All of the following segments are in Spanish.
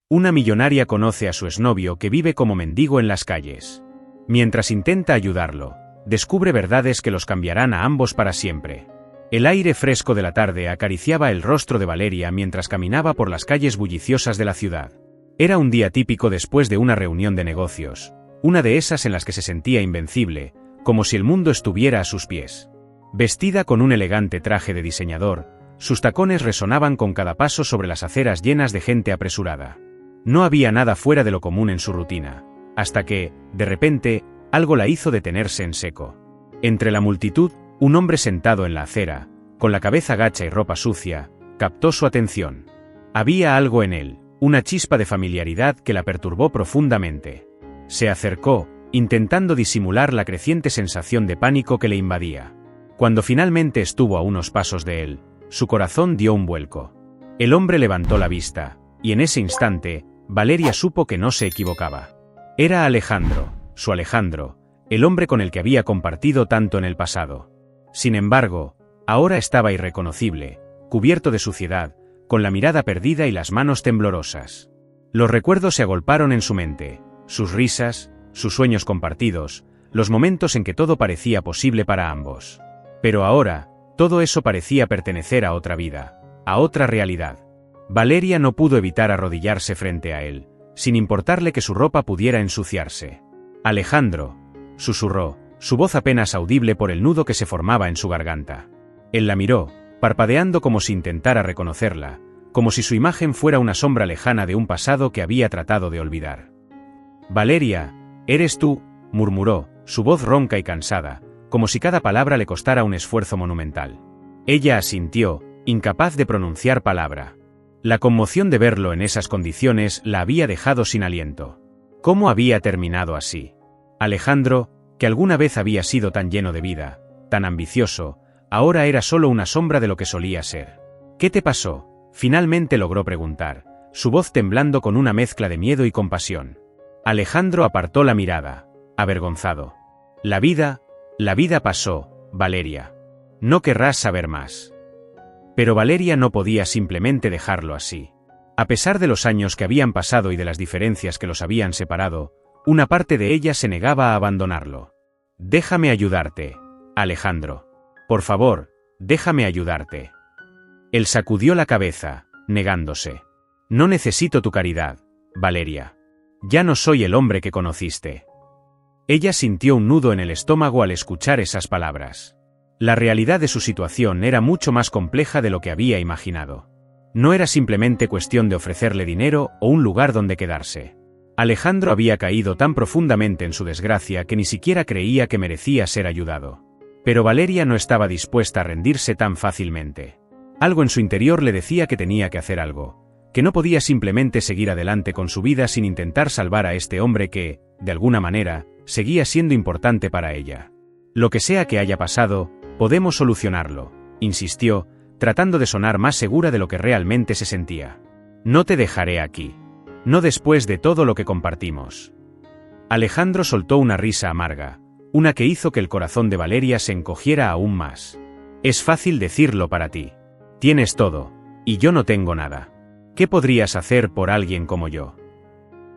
Una millonaria conoce a su exnovio que vive como mendigo en las calles. Mientras intenta ayudarlo, descubre verdades que los cambiarán a ambos para siempre. El aire fresco de la tarde acariciaba el rostro de Valeria mientras caminaba por las calles bulliciosas de la ciudad. Era un día típico después de una reunión de negocios, una de esas en las que se sentía invencible, como si el mundo estuviera a sus pies. Vestida con un elegante traje de diseñador, sus tacones resonaban con cada paso sobre las aceras llenas de gente apresurada. No había nada fuera de lo común en su rutina, hasta que, de repente, algo la hizo detenerse en seco. Entre la multitud, un hombre sentado en la acera, con la cabeza gacha y ropa sucia, captó su atención. Había algo en él, una chispa de familiaridad que la perturbó profundamente. Se acercó, intentando disimular la creciente sensación de pánico que le invadía. Cuando finalmente estuvo a unos pasos de él, su corazón dio un vuelco. El hombre levantó la vista, y en ese instante, Valeria supo que no se equivocaba. Era Alejandro, su Alejandro, el hombre con el que había compartido tanto en el pasado. Sin embargo, ahora estaba irreconocible, cubierto de suciedad, con la mirada perdida y las manos temblorosas. Los recuerdos se agolparon en su mente, sus risas, sus sueños compartidos, los momentos en que todo parecía posible para ambos. Pero ahora, todo eso parecía pertenecer a otra vida, a otra realidad. Valeria no pudo evitar arrodillarse frente a él, sin importarle que su ropa pudiera ensuciarse. «Alejandro», susurró, su voz apenas audible por el nudo que se formaba en su garganta. Él la miró, parpadeando como si intentara reconocerla, como si su imagen fuera una sombra lejana de un pasado que había tratado de olvidar. «Valeria, ¿eres tú?», murmuró, su voz ronca y cansada, como si cada palabra le costara un esfuerzo monumental. Ella asintió, incapaz de pronunciar palabra. La conmoción de verlo en esas condiciones la había dejado sin aliento. ¿Cómo había terminado así? Alejandro, que alguna vez había sido tan lleno de vida, tan ambicioso, ahora era solo una sombra de lo que solía ser. «¿Qué te pasó?», finalmente logró preguntar, su voz temblando con una mezcla de miedo y compasión. Alejandro apartó la mirada, avergonzado. La vida pasó, Valeria. No querrás saber más». Pero Valeria no podía simplemente dejarlo así. A pesar de los años que habían pasado y de las diferencias que los habían separado, una parte de ella se negaba a abandonarlo. «Déjame ayudarte, Alejandro. Por favor, déjame ayudarte». Él sacudió la cabeza, negándose. «No necesito tu caridad, Valeria. Ya no soy el hombre que conociste». Ella sintió un nudo en el estómago al escuchar esas palabras. La realidad de su situación era mucho más compleja de lo que había imaginado. No era simplemente cuestión de ofrecerle dinero o un lugar donde quedarse. Alejandro había caído tan profundamente en su desgracia que ni siquiera creía que merecía ser ayudado. Pero Valeria no estaba dispuesta a rendirse tan fácilmente. Algo en su interior le decía que tenía que hacer algo, que no podía simplemente seguir adelante con su vida sin intentar salvar a este hombre que, de alguna manera, seguía siendo importante para ella. «Lo que sea que haya pasado, podemos solucionarlo», insistió, tratando de sonar más segura de lo que realmente se sentía. «No te dejaré aquí. No después de todo lo que compartimos». Alejandro soltó una risa amarga, una que hizo que el corazón de Valeria se encogiera aún más. «Es fácil decirlo para ti. Tienes todo, y yo no tengo nada. ¿Qué podrías hacer por alguien como yo?».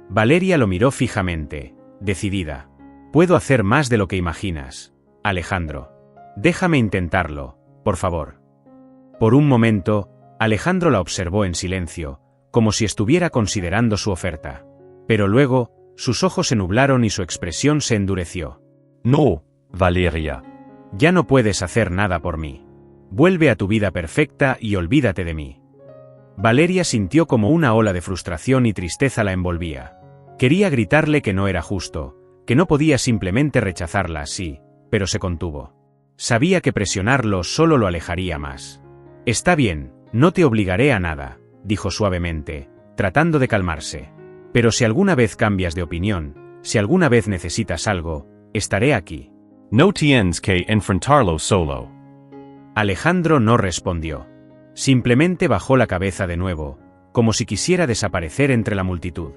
Valeria lo miró fijamente, decidida. «Puedo hacer más de lo que imaginas, Alejandro. Déjame intentarlo, por favor». Por un momento, Alejandro la observó en silencio, como si estuviera considerando su oferta. Pero luego, sus ojos se nublaron y su expresión se endureció. «No, Valeria. Ya no puedes hacer nada por mí. Vuelve a tu vida perfecta y olvídate de mí». Valeria sintió como una ola de frustración y tristeza la envolvía. Quería gritarle que no era justo, que no podía simplemente rechazarla así, pero se contuvo. Sabía que presionarlo solo lo alejaría más. «Está bien, no te obligaré a nada», dijo suavemente, tratando de calmarse. «Pero si alguna vez cambias de opinión, si alguna vez necesitas algo, estaré aquí». No tienes que enfrentarlo solo. Alejandro no respondió. Simplemente bajó la cabeza de nuevo, como si quisiera desaparecer entre la multitud.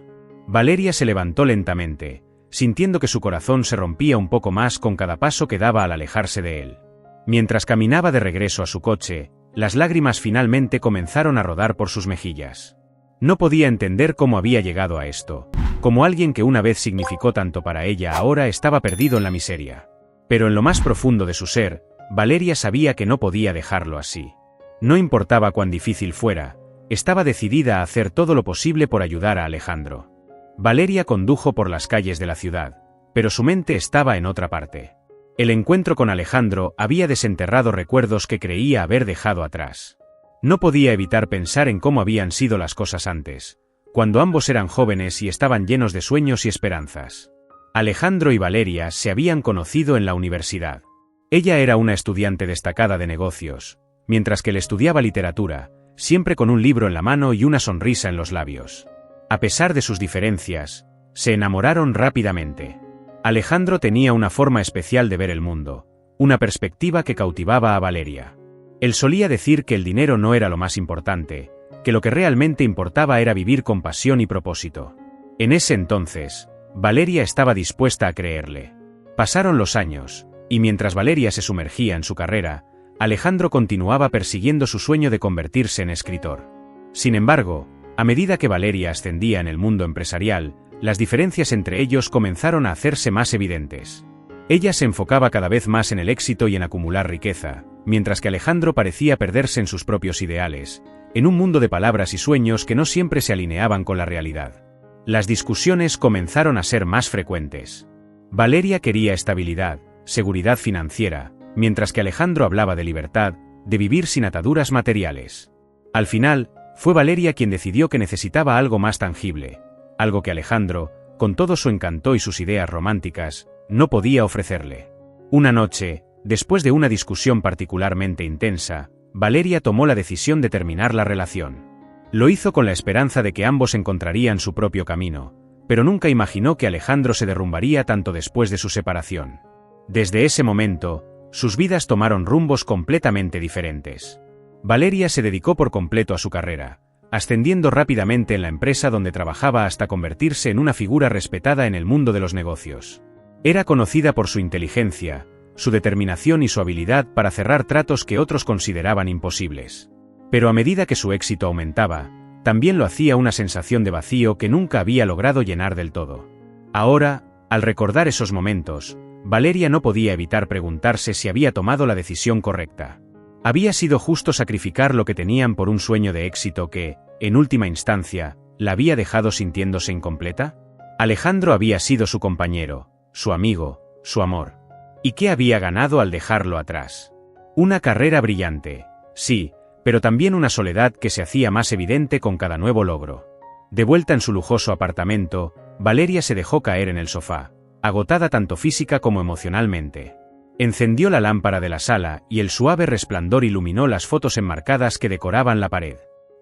Valeria se levantó lentamente, sintiendo que su corazón se rompía un poco más con cada paso que daba al alejarse de él. Mientras caminaba de regreso a su coche, las lágrimas finalmente comenzaron a rodar por sus mejillas. No podía entender cómo había llegado a esto. Como alguien que una vez significó tanto para ella ahora estaba perdido en la miseria. Pero en lo más profundo de su ser, Valeria sabía que no podía dejarlo así. No importaba cuán difícil fuera, estaba decidida a hacer todo lo posible por ayudar a Alejandro. Valeria condujo por las calles de la ciudad, pero su mente estaba en otra parte. El encuentro con Alejandro había desenterrado recuerdos que creía haber dejado atrás. No podía evitar pensar en cómo habían sido las cosas antes, cuando ambos eran jóvenes y estaban llenos de sueños y esperanzas. Alejandro y Valeria se habían conocido en la universidad. Ella era una estudiante destacada de negocios, mientras que él estudiaba literatura, siempre con un libro en la mano y una sonrisa en los labios. A pesar de sus diferencias, se enamoraron rápidamente. Alejandro tenía una forma especial de ver el mundo, una perspectiva que cautivaba a Valeria. Él solía decir que el dinero no era lo más importante, que lo que realmente importaba era vivir con pasión y propósito. En ese entonces, Valeria estaba dispuesta a creerle. Pasaron los años, y mientras Valeria se sumergía en su carrera, Alejandro continuaba persiguiendo su sueño de convertirse en escritor. Sin embargo, a medida que Valeria ascendía en el mundo empresarial, las diferencias entre ellos comenzaron a hacerse más evidentes. Ella se enfocaba cada vez más en el éxito y en acumular riqueza, mientras que Alejandro parecía perderse en sus propios ideales, en un mundo de palabras y sueños que no siempre se alineaban con la realidad. Las discusiones comenzaron a ser más frecuentes. Valeria quería estabilidad, seguridad financiera, mientras que Alejandro hablaba de libertad, de vivir sin ataduras materiales. Al final, fue Valeria quien decidió que necesitaba algo más tangible, algo que Alejandro, con todo su encanto y sus ideas románticas, no podía ofrecerle. Una noche, después de una discusión particularmente intensa, Valeria tomó la decisión de terminar la relación. Lo hizo con la esperanza de que ambos encontrarían su propio camino, pero nunca imaginó que Alejandro se derrumbaría tanto después de su separación. Desde ese momento, sus vidas tomaron rumbos completamente diferentes. Valeria se dedicó por completo a su carrera, ascendiendo rápidamente en la empresa donde trabajaba hasta convertirse en una figura respetada en el mundo de los negocios. Era conocida por su inteligencia, su determinación y su habilidad para cerrar tratos que otros consideraban imposibles. Pero a medida que su éxito aumentaba, también lo hacía una sensación de vacío que nunca había logrado llenar del todo. Ahora, al recordar esos momentos, Valeria no podía evitar preguntarse si había tomado la decisión correcta. ¿Había sido justo sacrificar lo que tenían por un sueño de éxito que, en última instancia, la había dejado sintiéndose incompleta? Alejandro había sido su compañero, su amigo, su amor. ¿Y qué había ganado al dejarlo atrás? Una carrera brillante, sí, pero también una soledad que se hacía más evidente con cada nuevo logro. De vuelta en su lujoso apartamento, Valeria se dejó caer en el sofá, agotada tanto física como emocionalmente. Encendió la lámpara de la sala y el suave resplandor iluminó las fotos enmarcadas que decoraban la pared.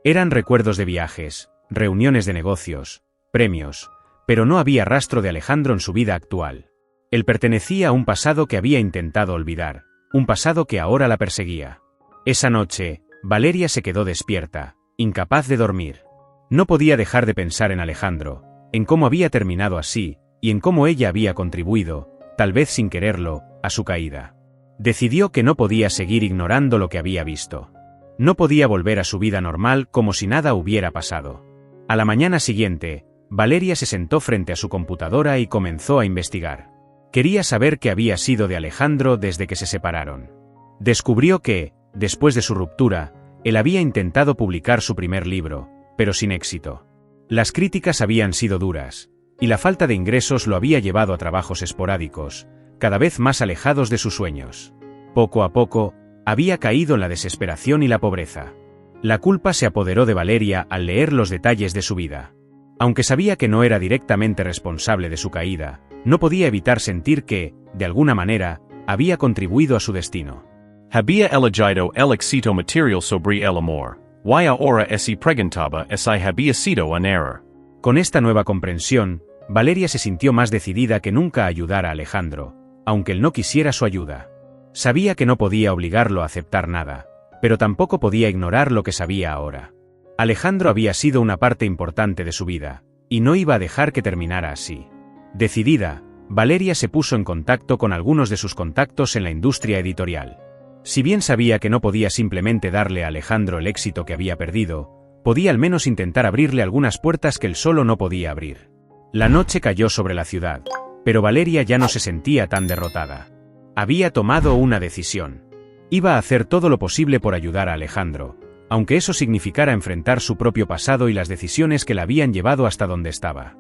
Eran recuerdos de viajes, reuniones de negocios, premios, pero no había rastro de Alejandro en su vida actual. Él pertenecía a un pasado que había intentado olvidar, un pasado que ahora la perseguía. Esa noche, Valeria se quedó despierta, incapaz de dormir. No podía dejar de pensar en Alejandro, en cómo había terminado así, y en cómo ella había contribuido, tal vez sin quererlo, a su caída. Decidió que no podía seguir ignorando lo que había visto. No podía volver a su vida normal como si nada hubiera pasado. A la mañana siguiente, Valeria se sentó frente a su computadora y comenzó a investigar. Quería saber qué había sido de Alejandro desde que se separaron. Descubrió que, después de su ruptura, él había intentado publicar su primer libro, pero sin éxito. Las críticas habían sido duras, y la falta de ingresos lo había llevado a trabajos esporádicos, cada vez más alejados de sus sueños. Poco a poco, había caído en la desesperación y la pobreza. La culpa se apoderó de Valeria al leer los detalles de su vida. Aunque sabía que no era directamente responsable de su caída, no podía evitar sentir que, de alguna manera, había contribuido a su destino. Había elegido el éxito material sobre el amor, y ahora ese preguntaba si había sido un error. Con esta nueva comprensión, Valeria se sintió más decidida que nunca a ayudar a Alejandro, aunque él no quisiera su ayuda. Sabía que no podía obligarlo a aceptar nada, pero tampoco podía ignorar lo que sabía ahora. Alejandro había sido una parte importante de su vida, y no iba a dejar que terminara así. Decidida, Valeria se puso en contacto con algunos de sus contactos en la industria editorial. Si bien sabía que no podía simplemente darle a Alejandro el éxito que había perdido, Podía al menos intentar abrirle algunas puertas que él solo no podía abrir. La noche cayó sobre la ciudad, pero Valeria ya no se sentía tan derrotada. Había tomado una decisión. Iba a hacer todo lo posible por ayudar a Alejandro, aunque eso significara enfrentar su propio pasado y las decisiones que la habían llevado hasta donde estaba.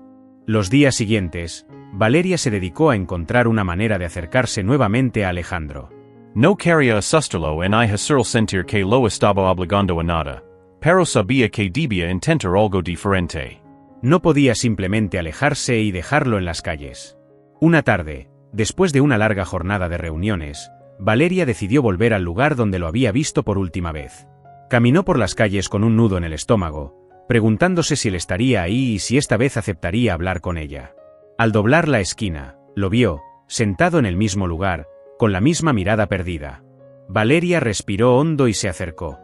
Los días siguientes, Valeria se dedicó a encontrar una manera de acercarse nuevamente a Alejandro. No quería asustarlo en hacerlo sentir que lo estaba obligando a nada, pero sabía que debía intentar algo diferente. No podía simplemente alejarse y dejarlo en las calles. Una tarde, después de una larga jornada de reuniones, Valeria decidió volver al lugar donde lo había visto por última vez. Caminó por las calles con un nudo en el estómago, preguntándose si él estaría ahí y si esta vez aceptaría hablar con ella. Al doblar la esquina, lo vio, sentado en el mismo lugar, con la misma mirada perdida. Valeria respiró hondo y se acercó.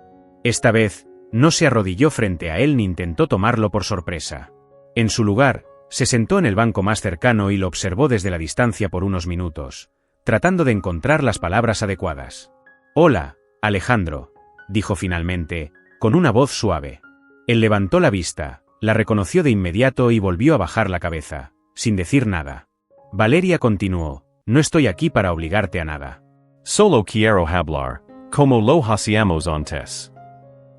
Esta vez, no se arrodilló frente a él ni intentó tomarlo por sorpresa. En su lugar, se sentó en el banco más cercano y lo observó desde la distancia por unos minutos, tratando de encontrar las palabras adecuadas. «Hola, Alejandro», dijo finalmente, con una voz suave. Él levantó la vista, la reconoció de inmediato y volvió a bajar la cabeza, sin decir nada. Valeria continuó: «No estoy aquí para obligarte a nada. Solo quiero hablar, como lo hacíamos antes».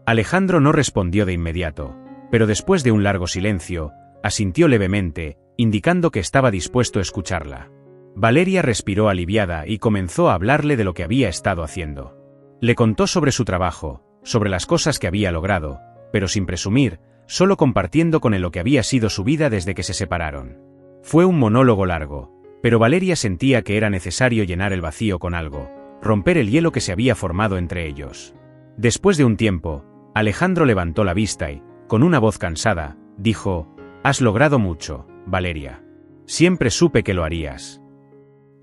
Alejandro no respondió de inmediato, pero después de un largo silencio, asintió levemente, indicando que estaba dispuesto a escucharla. Valeria respiró aliviada y comenzó a hablarle de lo que había estado haciendo. Le contó sobre su trabajo, sobre las cosas que había logrado, pero sin presumir, solo compartiendo con él lo que había sido su vida desde que se separaron. Fue un monólogo largo, pero Valeria sentía que era necesario llenar el vacío con algo, romper el hielo que se había formado entre ellos. Después de un tiempo, Alejandro levantó la vista y, con una voz cansada, dijo: «Has logrado mucho, Valeria. Siempre supe que lo harías».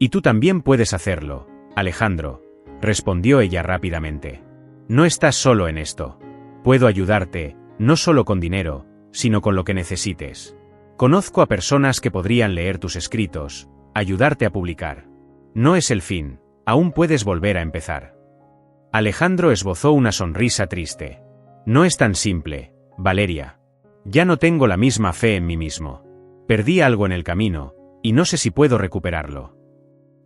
«Y tú también puedes hacerlo, Alejandro», respondió ella rápidamente. «No estás solo en esto. Puedo ayudarte, no solo con dinero, sino con lo que necesites. Conozco a personas que podrían leer tus escritos, ayudarte a publicar. No es el fin, aún puedes volver a empezar». Alejandro esbozó una sonrisa triste. «No es tan simple, Valeria. Ya no tengo la misma fe en mí mismo. Perdí algo en el camino, y no sé si puedo recuperarlo».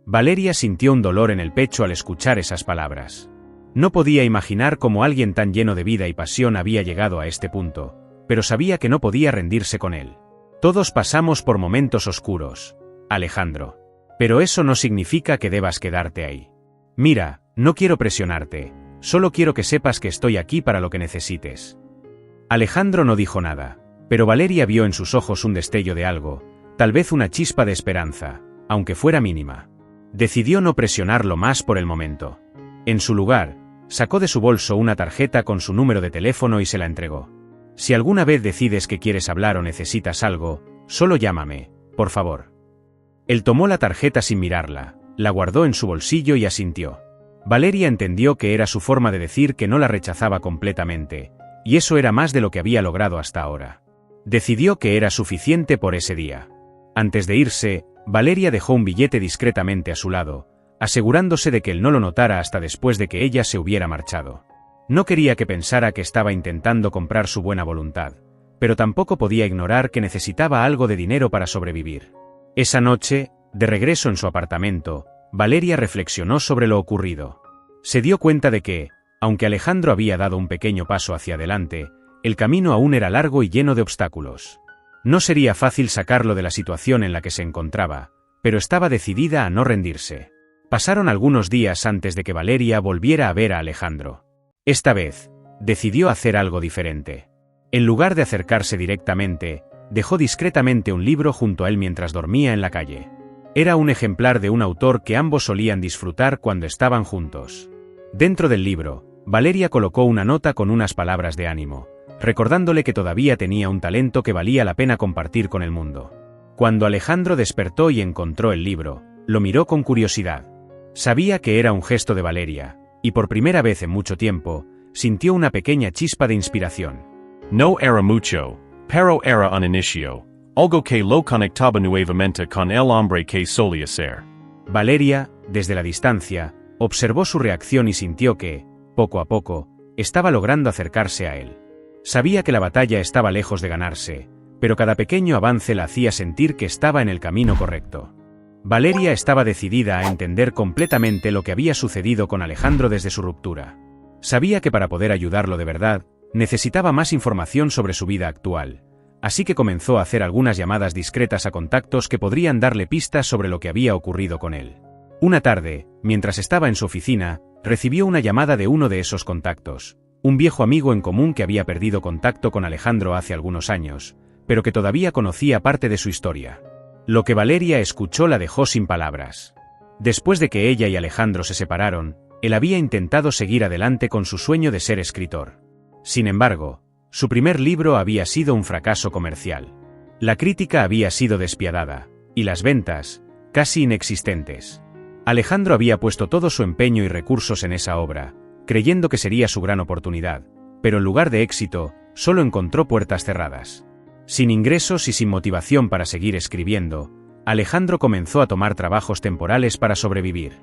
Valeria sintió un dolor en el pecho al escuchar esas palabras. No podía imaginar cómo alguien tan lleno de vida y pasión había llegado a este punto, pero sabía que no podía rendirse con él. «Todos pasamos por momentos oscuros, Alejandro. Pero eso no significa que debas quedarte ahí. Mira, no quiero presionarte, solo quiero que sepas que estoy aquí para lo que necesites». Alejandro no dijo nada, pero Valeria vio en sus ojos un destello de algo, tal vez una chispa de esperanza, aunque fuera mínima. Decidió no presionarlo más por el momento. En su lugar, sacó de su bolso una tarjeta con su número de teléfono y se la entregó. «Si alguna vez decides que quieres hablar o necesitas algo, solo llámame, por favor». Él tomó la tarjeta sin mirarla, la guardó en su bolsillo y asintió. Valeria entendió que era su forma de decir que no la rechazaba completamente, y eso era más de lo que había logrado hasta ahora. Decidió que era suficiente por ese día. Antes de irse, Valeria dejó un billete discretamente a su lado, asegurándose de que él no lo notara hasta después de que ella se hubiera marchado. No quería que pensara que estaba intentando comprar su buena voluntad, pero tampoco podía ignorar que necesitaba algo de dinero para sobrevivir. Esa noche, de regreso en su apartamento, Valeria reflexionó sobre lo ocurrido. Se dio cuenta de que, aunque Alejandro había dado un pequeño paso hacia adelante, el camino aún era largo y lleno de obstáculos. No sería fácil sacarlo de la situación en la que se encontraba, pero estaba decidida a no rendirse. Pasaron algunos días antes de que Valeria volviera a ver a Alejandro. Esta vez, decidió hacer algo diferente. En lugar de acercarse directamente, dejó discretamente un libro junto a él mientras dormía en la calle. Era un ejemplar de un autor que ambos solían disfrutar cuando estaban juntos. Dentro del libro, Valeria colocó una nota con unas palabras de ánimo, recordándole que todavía tenía un talento que valía la pena compartir con el mundo. Cuando Alejandro despertó y encontró el libro, lo miró con curiosidad. Sabía que era un gesto de Valeria, y por primera vez en mucho tiempo, sintió una pequeña chispa de inspiración. No era mucho, pero era un inicio, algo que lo conectaba nuevamente con el hombre que solía ser. Valeria, desde la distancia, observó su reacción y sintió que, poco a poco, estaba logrando acercarse a él. Sabía que la batalla estaba lejos de ganarse, pero cada pequeño avance la hacía sentir que estaba en el camino correcto. Valeria estaba decidida a entender completamente lo que había sucedido con Alejandro desde su ruptura. Sabía que para poder ayudarlo de verdad, necesitaba más información sobre su vida actual, así que comenzó a hacer algunas llamadas discretas a contactos que podrían darle pistas sobre lo que había ocurrido con él. Una tarde, mientras estaba en su oficina, recibió una llamada de uno de esos contactos, un viejo amigo en común que había perdido contacto con Alejandro hace algunos años, pero que todavía conocía parte de su historia. Lo que Valeria escuchó la dejó sin palabras. Después de que ella y Alejandro se separaron, él había intentado seguir adelante con su sueño de ser escritor. Sin embargo, su primer libro había sido un fracaso comercial. La crítica había sido despiadada, y las ventas, casi inexistentes. Alejandro había puesto todo su empeño y recursos en esa obra, creyendo que sería su gran oportunidad, pero en lugar de éxito, solo encontró puertas cerradas. Sin ingresos y sin motivación para seguir escribiendo, Alejandro comenzó a tomar trabajos temporales para sobrevivir.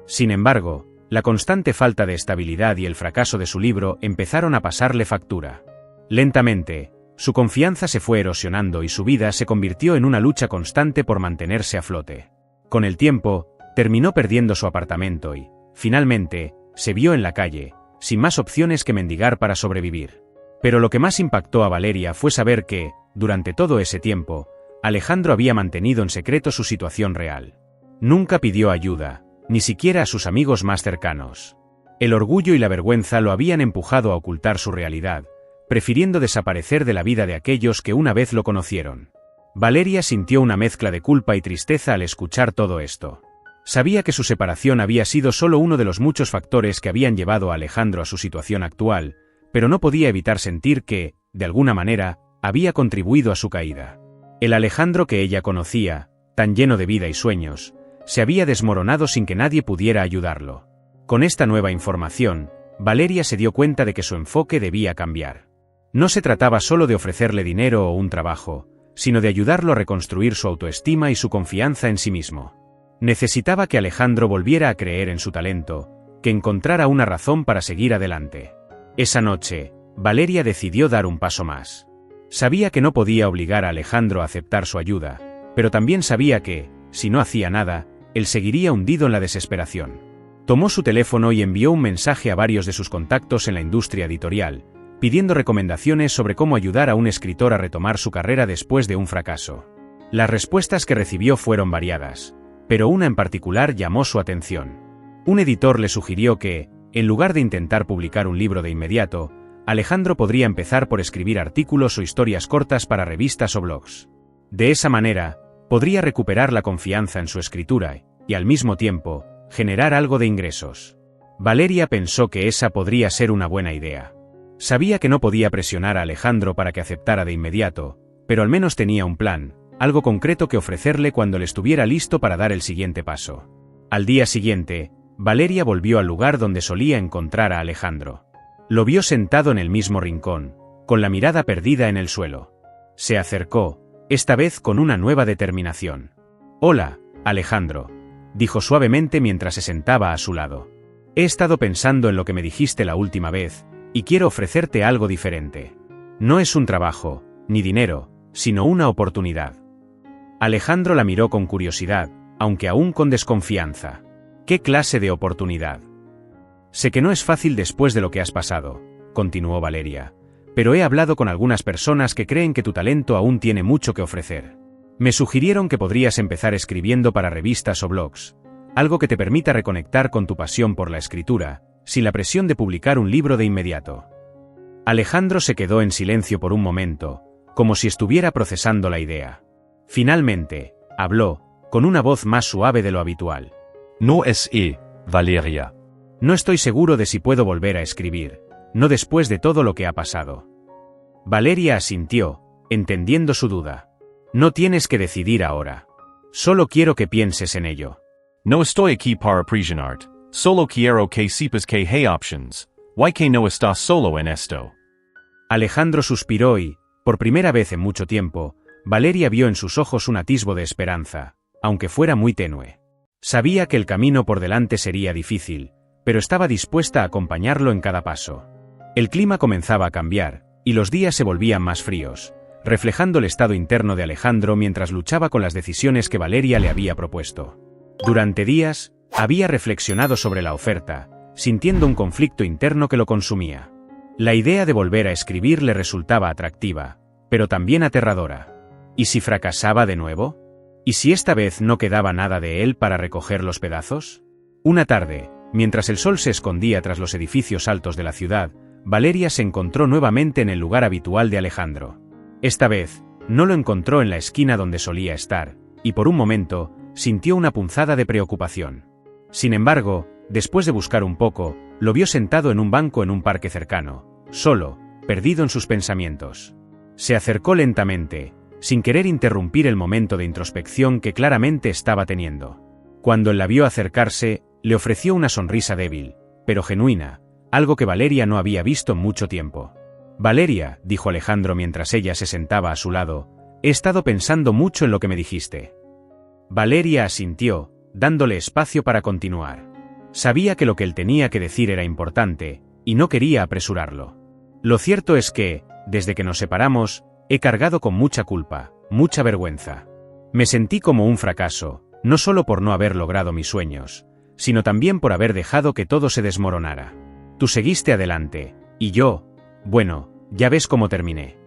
Sin embargo, la constante falta de estabilidad y el fracaso de su libro empezaron a pasarle factura. Lentamente, su confianza se fue erosionando y su vida se convirtió en una lucha constante por mantenerse a flote. Con el tiempo, terminó perdiendo su apartamento y, finalmente, se vio en la calle, sin más opciones que mendigar para sobrevivir. Pero lo que más impactó a Valeria fue saber que, durante todo ese tiempo, Alejandro había mantenido en secreto su situación real. Nunca pidió ayuda, ni siquiera a sus amigos más cercanos. El orgullo y la vergüenza lo habían empujado a ocultar su realidad, prefiriendo desaparecer de la vida de aquellos que una vez lo conocieron. Valeria sintió una mezcla de culpa y tristeza al escuchar todo esto. Sabía que su separación había sido solo uno de los muchos factores que habían llevado a Alejandro a su situación actual, pero no podía evitar sentir que, de alguna manera, había contribuido a su caída. El Alejandro que ella conocía, tan lleno de vida y sueños, se había desmoronado sin que nadie pudiera ayudarlo. Con esta nueva información, Valeria se dio cuenta de que su enfoque debía cambiar. No se trataba solo de ofrecerle dinero o un trabajo, sino de ayudarlo a reconstruir su autoestima y su confianza en sí mismo. Necesitaba que Alejandro volviera a creer en su talento, que encontrara una razón para seguir adelante. Esa noche, Valeria decidió dar un paso más. Sabía que no podía obligar a Alejandro a aceptar su ayuda, pero también sabía que, si no hacía nada, él seguiría hundido en la desesperación. Tomó su teléfono y envió un mensaje a varios de sus contactos en la industria editorial, pidiendo recomendaciones sobre cómo ayudar a un escritor a retomar su carrera después de un fracaso. Las respuestas que recibió fueron variadas, pero una en particular llamó su atención. Un editor le sugirió que, en lugar de intentar publicar un libro de inmediato, Alejandro podría empezar por escribir artículos o historias cortas para revistas o blogs. De esa manera, podría recuperar la confianza en su escritura y, al mismo tiempo, generar algo de ingresos. Valeria pensó que esa podría ser una buena idea. Sabía que no podía presionar a Alejandro para que aceptara de inmediato, pero al menos tenía un plan, algo concreto que ofrecerle cuando él estuviera listo para dar el siguiente paso. Al día siguiente, Valeria volvió al lugar donde solía encontrar a Alejandro. Lo vio sentado en el mismo rincón, con la mirada perdida en el suelo. Se acercó, esta vez con una nueva determinación. «Hola, Alejandro», dijo suavemente mientras se sentaba a su lado. «He estado pensando en lo que me dijiste la última vez, y quiero ofrecerte algo diferente. No es un trabajo, ni dinero, sino una oportunidad». Alejandro la miró con curiosidad, aunque aún con desconfianza. «¿Qué clase de oportunidad?» «Sé que no es fácil después de lo que has pasado», continuó Valeria, «pero he hablado con algunas personas que creen que tu talento aún tiene mucho que ofrecer. Me sugirieron que podrías empezar escribiendo para revistas o blogs, algo que te permita reconectar con tu pasión por la escritura, sin la presión de publicar un libro de inmediato». Alejandro se quedó en silencio por un momento, como si estuviera procesando la idea. Finalmente, habló, con una voz más suave de lo habitual. «No es Valeria. No estoy seguro de si puedo volver a escribir, no después de todo lo que ha pasado». Valeria asintió, entendiendo su duda. «No tienes que decidir ahora. Solo quiero que pienses en ello». No estoy aquí para presionarte. Solo quiero que sepas que hay options. ¿Why que no estás solo en esto?» Alejandro suspiró y, por primera vez en mucho tiempo, Valeria vio en sus ojos un atisbo de esperanza, aunque fuera muy tenue. Sabía que el camino por delante sería difícil, pero estaba dispuesta a acompañarlo en cada paso. El clima comenzaba a cambiar, y los días se volvían más fríos, reflejando el estado interno de Alejandro mientras luchaba con las decisiones que Valeria le había propuesto. Durante días, había reflexionado sobre la oferta, sintiendo un conflicto interno que lo consumía. La idea de volver a escribir le resultaba atractiva, pero también aterradora. ¿Y si fracasaba de nuevo? ¿Y si esta vez no quedaba nada de él para recoger los pedazos? Una tarde, mientras el sol se escondía tras los edificios altos de la ciudad, Valeria se encontró nuevamente en el lugar habitual de Alejandro. Esta vez, no lo encontró en la esquina donde solía estar, y por un momento, sintió una punzada de preocupación. Sin embargo, después de buscar un poco, lo vio sentado en un banco en un parque cercano, solo, perdido en sus pensamientos. Se acercó lentamente, sin querer interrumpir el momento de introspección que claramente estaba teniendo. Cuando él la vio acercarse, le ofreció una sonrisa débil, pero genuina, algo que Valeria no había visto en mucho tiempo. «Valeria», dijo Alejandro mientras ella se sentaba a su lado, «he estado pensando mucho en lo que me dijiste». Valeria asintió, dándole espacio para continuar. Sabía que lo que él tenía que decir era importante, y no quería apresurarlo. «Lo cierto es que, desde que nos separamos, he cargado con mucha culpa, mucha vergüenza. Me sentí como un fracaso, no solo por no haber logrado mis sueños, sino también por haber dejado que todo se desmoronara. Tú seguiste adelante, y yo, bueno, ya ves cómo terminé».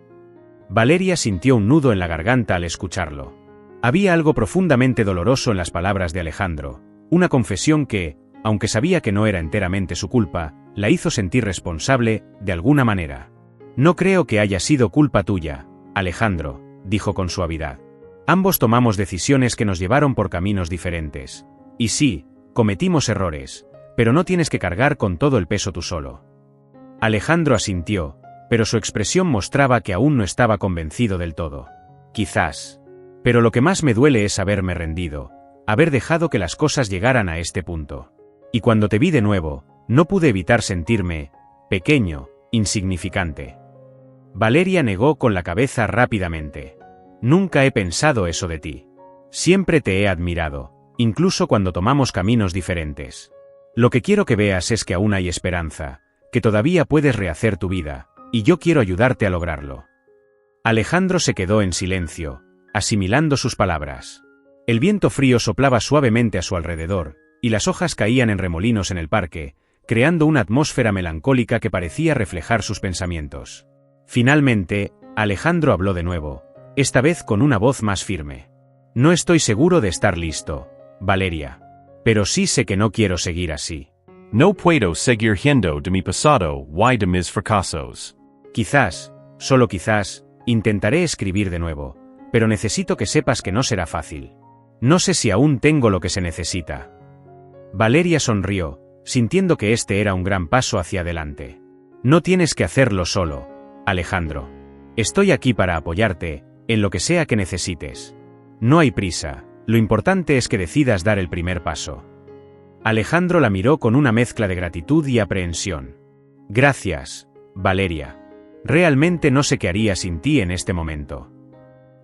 Valeria sintió un nudo en la garganta al escucharlo. Había algo profundamente doloroso en las palabras de Alejandro, una confesión que, aunque sabía que no era enteramente su culpa, la hizo sentir responsable, de alguna manera. «No creo que haya sido culpa tuya, Alejandro», dijo con suavidad. «Ambos tomamos decisiones que nos llevaron por caminos diferentes. Y sí, cometimos errores, pero no tienes que cargar con todo el peso tú solo». Alejandro asintió, pero su expresión mostraba que aún no estaba convencido del todo. «Quizás. Pero lo que más me duele es haberme rendido, haber dejado que las cosas llegaran a este punto. Y cuando te vi de nuevo, no pude evitar sentirme pequeño, insignificante». Valeria negó con la cabeza rápidamente. «Nunca he pensado eso de ti. Siempre te he admirado, incluso cuando tomamos caminos diferentes. Lo que quiero que veas es que aún hay esperanza, que todavía puedes rehacer tu vida, y yo quiero ayudarte a lograrlo». Alejandro se quedó en silencio, asimilando sus palabras. El viento frío soplaba suavemente a su alrededor, y las hojas caían en remolinos en el parque, creando una atmósfera melancólica que parecía reflejar sus pensamientos. Finalmente, Alejandro habló de nuevo, esta vez con una voz más firme. «No estoy seguro de estar listo, Valeria. Pero sí sé que no quiero seguir así. No puedo seguir yendo de mi pasado y de mis fracasos. Quizás, solo quizás, intentaré escribir de nuevo, pero necesito que sepas que no será fácil. No sé si aún tengo lo que se necesita». Valeria sonrió, sintiendo que este era un gran paso hacia adelante. «No tienes que hacerlo solo, Alejandro. Estoy aquí para apoyarte, en lo que sea que necesites. No hay prisa, lo importante es que decidas dar el primer paso». Alejandro la miró con una mezcla de gratitud y aprehensión. «Gracias, Valeria. Realmente no sé qué haría sin ti en este momento».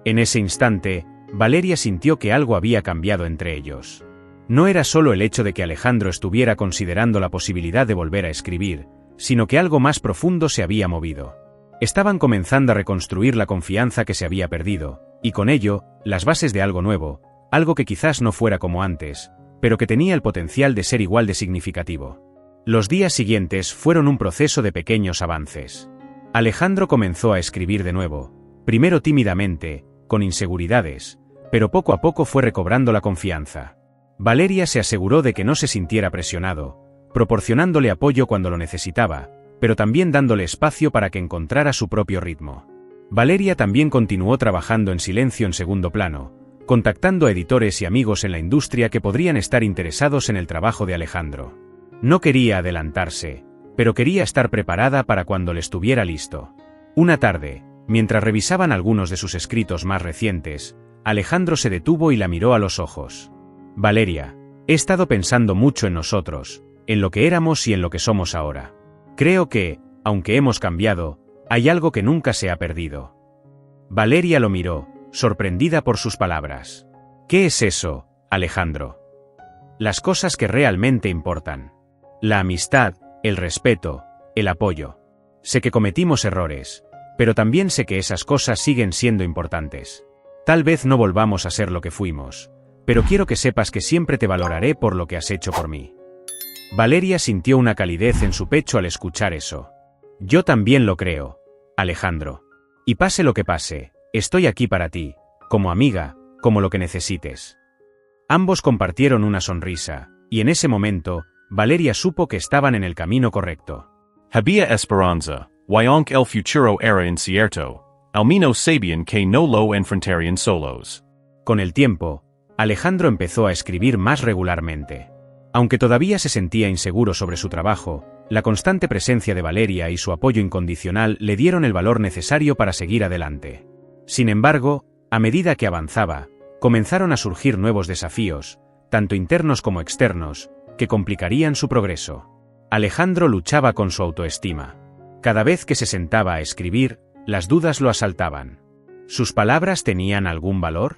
En ese instante, Valeria sintió que algo había cambiado entre ellos. No era solo el hecho de que Alejandro estuviera considerando la posibilidad de volver a escribir, sino que algo más profundo se había movido. Estaban comenzando a reconstruir la confianza que se había perdido, y con ello, las bases de algo nuevo, algo que quizás no fuera como antes, pero que tenía el potencial de ser igual de significativo. Los días siguientes fueron un proceso de pequeños avances. Alejandro comenzó a escribir de nuevo, primero tímidamente, con inseguridades, pero poco a poco fue recobrando la confianza. Valeria se aseguró de que no se sintiera presionado, proporcionándole apoyo cuando lo necesitaba, pero también dándole espacio para que encontrara su propio ritmo. Valeria también continuó trabajando en silencio en segundo plano, contactando a editores y amigos en la industria que podrían estar interesados en el trabajo de Alejandro. No quería adelantarse, pero quería estar preparada para cuando le estuviera listo. Una tarde, mientras revisaban algunos de sus escritos más recientes, Alejandro se detuvo y la miró a los ojos. «Valeria, he estado pensando mucho en nosotros, en lo que éramos y en lo que somos ahora. Creo que, aunque hemos cambiado, hay algo que nunca se ha perdido». Valeria lo miró, sorprendida por sus palabras. «¿Qué es eso, Alejandro?» «Las cosas que realmente importan. La amistad, el respeto, el apoyo. Sé que cometimos errores, Pero también sé que esas cosas siguen siendo importantes. Tal vez no volvamos a ser lo que fuimos, pero quiero que sepas que siempre te valoraré por lo que has hecho por mí. Valeria sintió una calidez en su pecho al escuchar eso. Yo también lo creo, Alejandro. Y pase lo que pase, estoy aquí para ti, como amiga, como lo que necesites. Ambos compartieron una sonrisa, y en ese momento, Valeria supo que estaban en el camino correcto. Había esperanza, aunque el futuro era incierto, al menos sabían que no lo enfrentarían solos. Con el tiempo, Alejandro empezó a escribir más regularmente. Aunque todavía se sentía inseguro sobre su trabajo, la constante presencia de Valeria y su apoyo incondicional le dieron el valor necesario para seguir adelante. Sin embargo, a medida que avanzaba, comenzaron a surgir nuevos desafíos, tanto internos como externos, que complicarían su progreso. Alejandro luchaba con su autoestima. Cada vez que se sentaba a escribir, las dudas lo asaltaban. ¿Sus palabras tenían algún valor?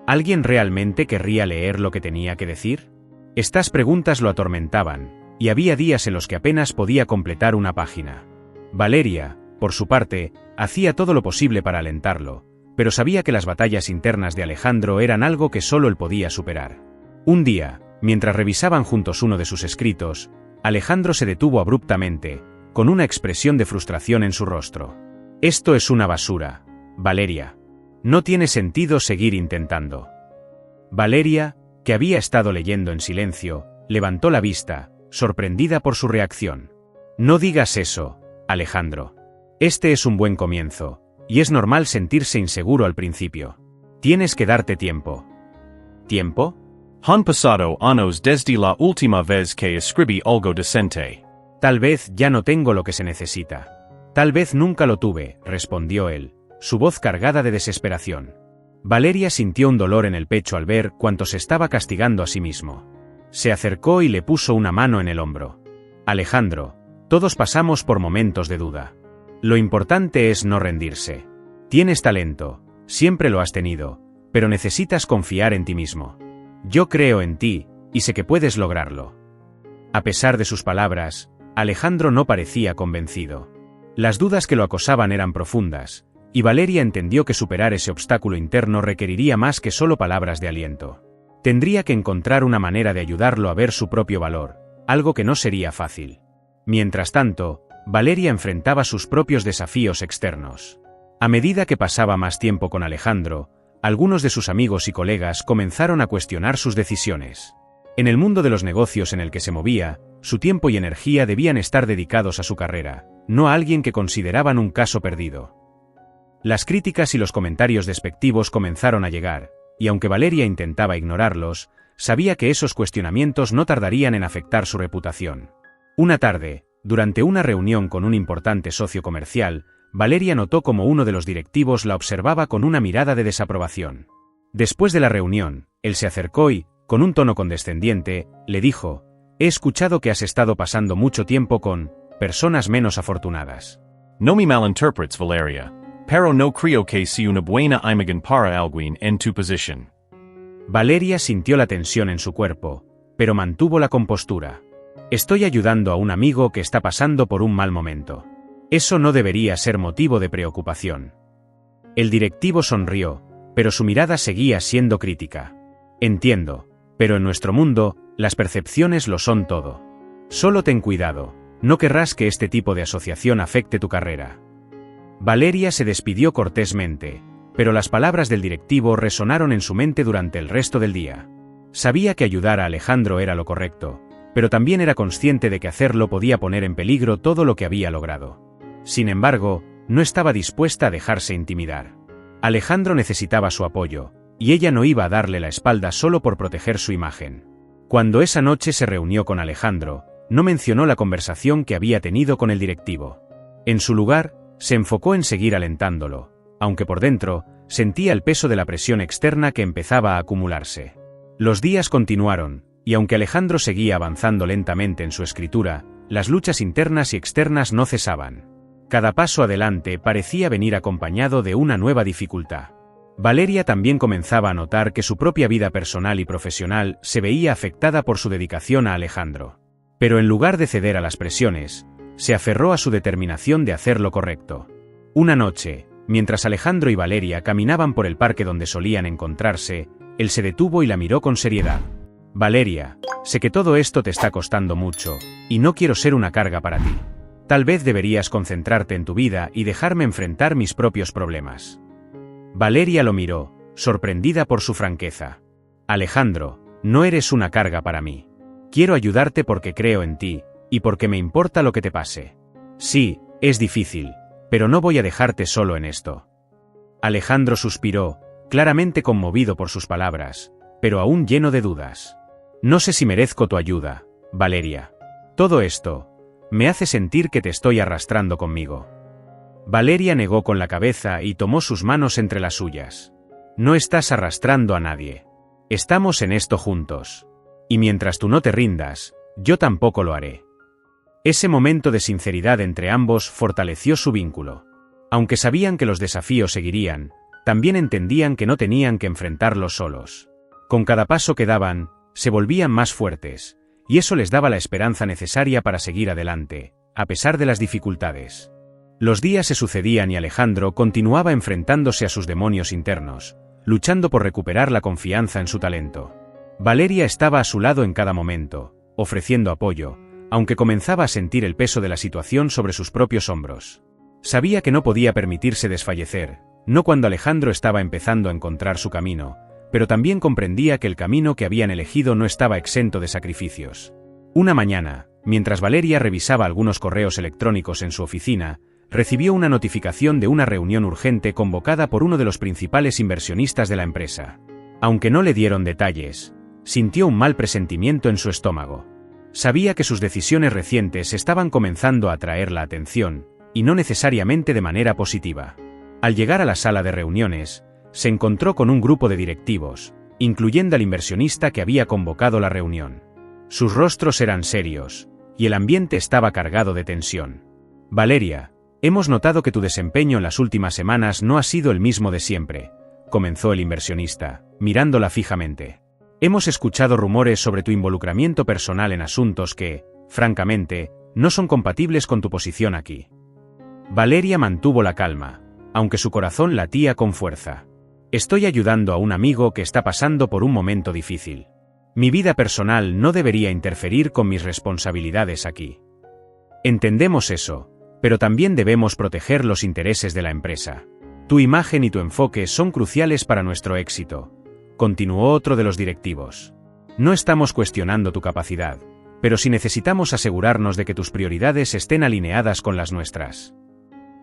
¿Alguien realmente querría leer lo que tenía que decir? Estas preguntas lo atormentaban, y había días en los que apenas podía completar una página. Valeria, por su parte, hacía todo lo posible para alentarlo, pero sabía que las batallas internas de Alejandro eran algo que solo él podía superar. Un día, mientras revisaban juntos uno de sus escritos, Alejandro se detuvo abruptamente, con una expresión de frustración en su rostro. «Esto es una basura, Valeria. No tiene sentido seguir intentando». Valeria, que había estado leyendo en silencio, levantó la vista, sorprendida por su reacción. «No digas eso, Alejandro. Este es un buen comienzo, y es normal sentirse inseguro al principio. Tienes que darte tiempo». ¿Tiempo? Han pasado años desde la última vez que escribí algo decente. Tal vez ya no tengo lo que se necesita. Tal vez nunca lo tuve, respondió él, su voz cargada de desesperación. Valeria sintió un dolor en el pecho al ver cuánto se estaba castigando a sí mismo. Se acercó y le puso una mano en el hombro. Alejandro, todos pasamos por momentos de duda. Lo importante es no rendirse. Tienes talento, siempre lo has tenido, pero necesitas confiar en ti mismo. Yo creo en ti, y sé que puedes lograrlo. A pesar de sus palabras, Alejandro no parecía convencido. Las dudas que lo acosaban eran profundas, y Valeria entendió que superar ese obstáculo interno requeriría más que solo palabras de aliento. Tendría que encontrar una manera de ayudarlo a ver su propio valor, algo que no sería fácil. Mientras tanto, Valeria enfrentaba sus propios desafíos externos. A medida que pasaba más tiempo con Alejandro, algunos de sus amigos y colegas comenzaron a cuestionar sus decisiones. En el mundo de los negocios en el que se movía, su tiempo y energía debían estar dedicados a su carrera, no a alguien que consideraban un caso perdido. Las críticas y los comentarios despectivos comenzaron a llegar, y aunque Valeria intentaba ignorarlos, sabía que esos cuestionamientos no tardarían en afectar su reputación. Una tarde, durante una reunión con un importante socio comercial, Valeria notó cómo uno de los directivos la observaba con una mirada de desaprobación. Después de la reunión, él se acercó y, con un tono condescendiente, le dijo: «He escuchado que has estado pasando mucho tiempo con personas menos afortunadas». No me malinterpretes, Valeria, pero no creo que sea una buena imagen para alguien en tu posición. Valeria sintió la tensión en su cuerpo, pero mantuvo la compostura. «Estoy ayudando a un amigo que está pasando por un mal momento. Eso no debería ser motivo de preocupación». El directivo sonrió, pero su mirada seguía siendo crítica. «Entiendo, pero en nuestro mundo, las percepciones lo son todo. Solo ten cuidado, no querrás que este tipo de asociación afecte tu carrera». Valeria se despidió cortésmente, pero las palabras del directivo resonaron en su mente durante el resto del día. Sabía que ayudar a Alejandro era lo correcto, pero también era consciente de que hacerlo podía poner en peligro todo lo que había logrado. Sin embargo, no estaba dispuesta a dejarse intimidar. Alejandro necesitaba su apoyo, y ella no iba a darle la espalda solo por proteger su imagen. Cuando esa noche se reunió con Alejandro, no mencionó la conversación que había tenido con el directivo. En su lugar, se enfocó en seguir alentándolo, aunque por dentro, sentía el peso de la presión externa que empezaba a acumularse. Los días continuaron, y aunque Alejandro seguía avanzando lentamente en su escritura, las luchas internas y externas no cesaban. Cada paso adelante parecía venir acompañado de una nueva dificultad. Valeria también comenzaba a notar que su propia vida personal y profesional se veía afectada por su dedicación a Alejandro. Pero en lugar de ceder a las presiones, se aferró a su determinación de hacer lo correcto. Una noche, mientras Alejandro y Valeria caminaban por el parque donde solían encontrarse, él se detuvo y la miró con seriedad. Valeria, sé que todo esto te está costando mucho, y no quiero ser una carga para ti. Tal vez deberías concentrarte en tu vida y dejarme enfrentar mis propios problemas. Valeria lo miró, sorprendida por su franqueza. Alejandro, no eres una carga para mí. Quiero ayudarte porque creo en ti, y porque me importa lo que te pase. Sí, es difícil, pero no voy a dejarte solo en esto. Alejandro suspiró, claramente conmovido por sus palabras, pero aún lleno de dudas. No sé si merezco tu ayuda, Valeria. Todo esto me hace sentir que te estoy arrastrando conmigo. Valeria negó con la cabeza y tomó sus manos entre las suyas. No estás arrastrando a nadie. Estamos en esto juntos. Y mientras tú no te rindas, yo tampoco lo haré. Ese momento de sinceridad entre ambos fortaleció su vínculo. Aunque sabían que los desafíos seguirían, también entendían que no tenían que enfrentarlos solos. Con cada paso que daban, se volvían más fuertes, y eso les daba la esperanza necesaria para seguir adelante, a pesar de las dificultades. Los días se sucedían y Alejandro continuaba enfrentándose a sus demonios internos, luchando por recuperar la confianza en su talento. Valeria estaba a su lado en cada momento, ofreciendo apoyo, aunque comenzaba a sentir el peso de la situación sobre sus propios hombros. Sabía que no podía permitirse desfallecer, no cuando Alejandro estaba empezando a encontrar su camino, pero también comprendía que el camino que habían elegido no estaba exento de sacrificios. Una mañana, mientras Valeria revisaba algunos correos electrónicos en su oficina, recibió una notificación de una reunión urgente convocada por uno de los principales inversionistas de la empresa. Aunque no le dieron detalles, sintió un mal presentimiento en su estómago. Sabía que sus decisiones recientes estaban comenzando a atraer la atención, y no necesariamente de manera positiva. Al llegar a la sala de reuniones, se encontró con un grupo de directivos, incluyendo al inversionista que había convocado la reunión. Sus rostros eran serios, y el ambiente estaba cargado de tensión. Valeria, hemos notado que tu desempeño en las últimas semanas no ha sido el mismo de siempre, comenzó el inversionista, mirándola fijamente. Hemos escuchado rumores sobre tu involucramiento personal en asuntos que, francamente, no son compatibles con tu posición aquí. Valeria mantuvo la calma, aunque su corazón latía con fuerza. Estoy ayudando a un amigo que está pasando por un momento difícil. Mi vida personal no debería interferir con mis responsabilidades aquí. Entendemos eso, pero también debemos proteger los intereses de la empresa. Tu imagen y tu enfoque son cruciales para nuestro éxito, continuó otro de los directivos. No estamos cuestionando tu capacidad, pero sí necesitamos asegurarnos de que tus prioridades estén alineadas con las nuestras.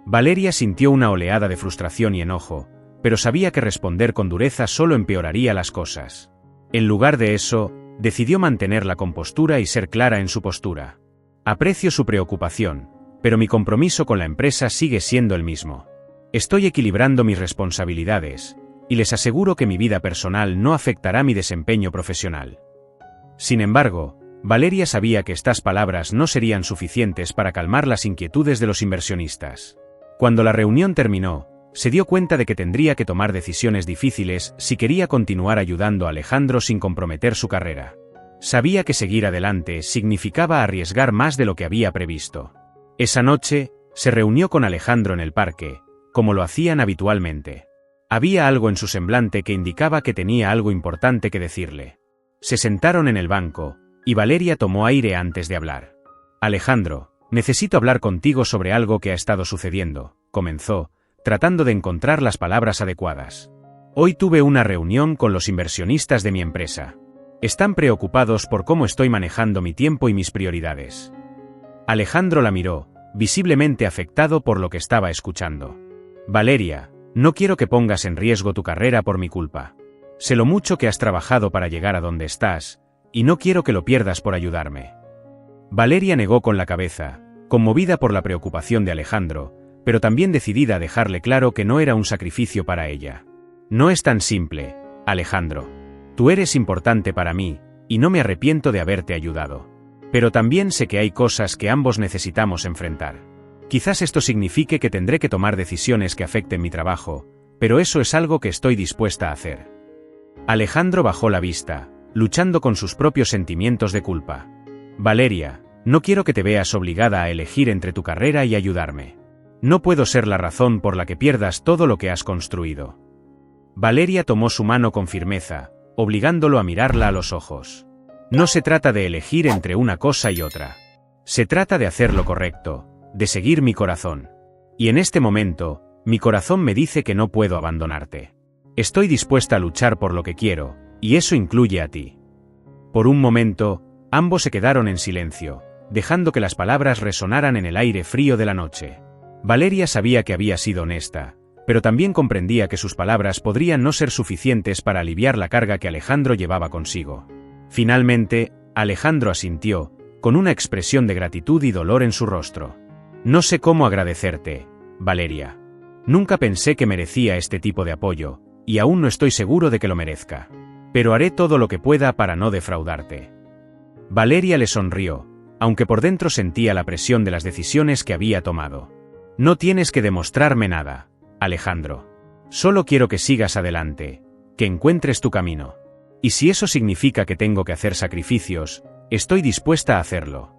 Valeria sintió una oleada de frustración y enojo, pero sabía que responder con dureza solo empeoraría las cosas. En lugar de eso, decidió mantener la compostura y ser clara en su postura. Aprecio su preocupación, pero mi compromiso con la empresa sigue siendo el mismo. Estoy equilibrando mis responsabilidades, y les aseguro que mi vida personal no afectará mi desempeño profesional. Sin embargo, Valeria sabía que estas palabras no serían suficientes para calmar las inquietudes de los inversionistas. Cuando la reunión terminó, se dio cuenta de que tendría que tomar decisiones difíciles si quería continuar ayudando a Alejandro sin comprometer su carrera. Sabía que seguir adelante significaba arriesgar más de lo que había previsto. Esa noche, se reunió con Alejandro en el parque, como lo hacían habitualmente. Había algo en su semblante que indicaba que tenía algo importante que decirle. Se sentaron en el banco, y Valeria tomó aire antes de hablar. Alejandro, necesito hablar contigo sobre algo que ha estado sucediendo, comenzó, tratando de encontrar las palabras adecuadas. Hoy tuve una reunión con los inversionistas de mi empresa. Están preocupados por cómo estoy manejando mi tiempo y mis prioridades. Alejandro la miró, visiblemente afectado por lo que estaba escuchando. Valeria, no quiero que pongas en riesgo tu carrera por mi culpa. Sé lo mucho que has trabajado para llegar a donde estás, y no quiero que lo pierdas por ayudarme. Valeria negó con la cabeza, conmovida por la preocupación de Alejandro, pero también decidida a dejarle claro que no era un sacrificio para ella. No es tan simple, Alejandro. Tú eres importante para mí, y no me arrepiento de haberte ayudado. Pero también sé que hay cosas que ambos necesitamos enfrentar. Quizás esto signifique que tendré que tomar decisiones que afecten mi trabajo, pero eso es algo que estoy dispuesta a hacer. Alejandro bajó la vista, luchando con sus propios sentimientos de culpa. Valeria, no quiero que te veas obligada a elegir entre tu carrera y ayudarme. No puedo ser la razón por la que pierdas todo lo que has construido. Valeria tomó su mano con firmeza, obligándolo a mirarla a los ojos. No se trata de elegir entre una cosa y otra. Se trata de hacer lo correcto, de seguir mi corazón. Y en este momento, mi corazón me dice que no puedo abandonarte. Estoy dispuesta a luchar por lo que quiero, y eso incluye a ti. Por un momento, ambos se quedaron en silencio, dejando que las palabras resonaran en el aire frío de la noche. Valeria sabía que había sido honesta, pero también comprendía que sus palabras podrían no ser suficientes para aliviar la carga que Alejandro llevaba consigo. Finalmente, Alejandro asintió, con una expresión de gratitud y dolor en su rostro. No sé cómo agradecerte, Valeria. Nunca pensé que merecía este tipo de apoyo, y aún no estoy seguro de que lo merezca. Pero haré todo lo que pueda para no defraudarte. Valeria le sonrió, aunque por dentro sentía la presión de las decisiones que había tomado. No tienes que demostrarme nada, Alejandro. Solo quiero que sigas adelante, que encuentres tu camino. Y si eso significa que tengo que hacer sacrificios, estoy dispuesta a hacerlo.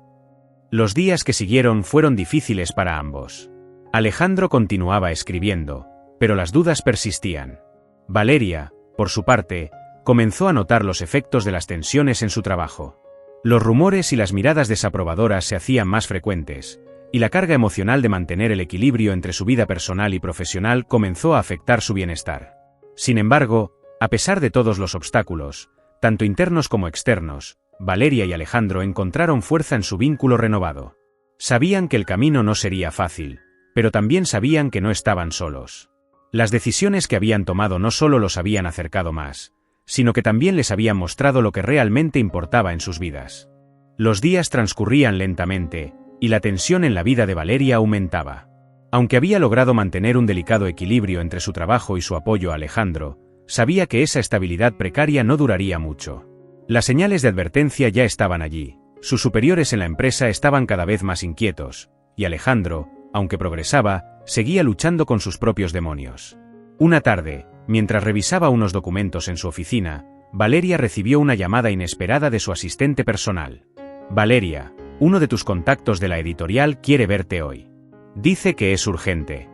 Los días que siguieron fueron difíciles para ambos. Alejandro continuaba escribiendo, pero las dudas persistían. Valeria, por su parte, comenzó a notar los efectos de las tensiones en su trabajo. Los rumores y las miradas desaprobadoras se hacían más frecuentes, y la carga emocional de mantener el equilibrio entre su vida personal y profesional comenzó a afectar su bienestar. Sin embargo, a pesar de todos los obstáculos, tanto internos como externos, Valeria y Alejandro encontraron fuerza en su vínculo renovado. Sabían que el camino no sería fácil, pero también sabían que no estaban solos. Las decisiones que habían tomado no solo los habían acercado más, sino que también les habían mostrado lo que realmente importaba en sus vidas. Los días transcurrían lentamente, y la tensión en la vida de Valeria aumentaba. Aunque había logrado mantener un delicado equilibrio entre su trabajo y su apoyo a Alejandro, sabía que esa estabilidad precaria no duraría mucho. Las señales de advertencia ya estaban allí, sus superiores en la empresa estaban cada vez más inquietos, y Alejandro, aunque progresaba, seguía luchando con sus propios demonios. Una tarde, mientras revisaba unos documentos en su oficina, Valeria recibió una llamada inesperada de su asistente personal. Valeria, uno de tus contactos de la editorial quiere verte hoy. Dice que es urgente.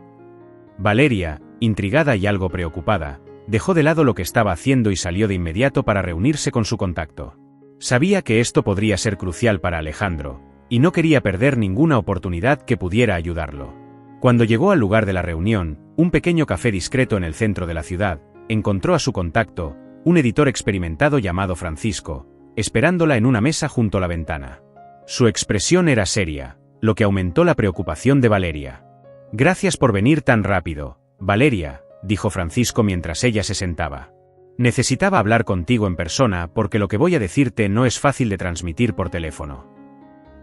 Valeria, intrigada y algo preocupada, dejó de lado lo que estaba haciendo y salió de inmediato para reunirse con su contacto. Sabía que esto podría ser crucial para Alejandro, y no quería perder ninguna oportunidad que pudiera ayudarlo. Cuando llegó al lugar de la reunión, un pequeño café discreto en el centro de la ciudad, encontró a su contacto, un editor experimentado llamado Francisco, esperándola en una mesa junto a la ventana. Su expresión era seria, lo que aumentó la preocupación de Valeria. Gracias por venir tan rápido, Valeria, dijo Francisco mientras ella se sentaba. Necesitaba hablar contigo en persona porque lo que voy a decirte no es fácil de transmitir por teléfono.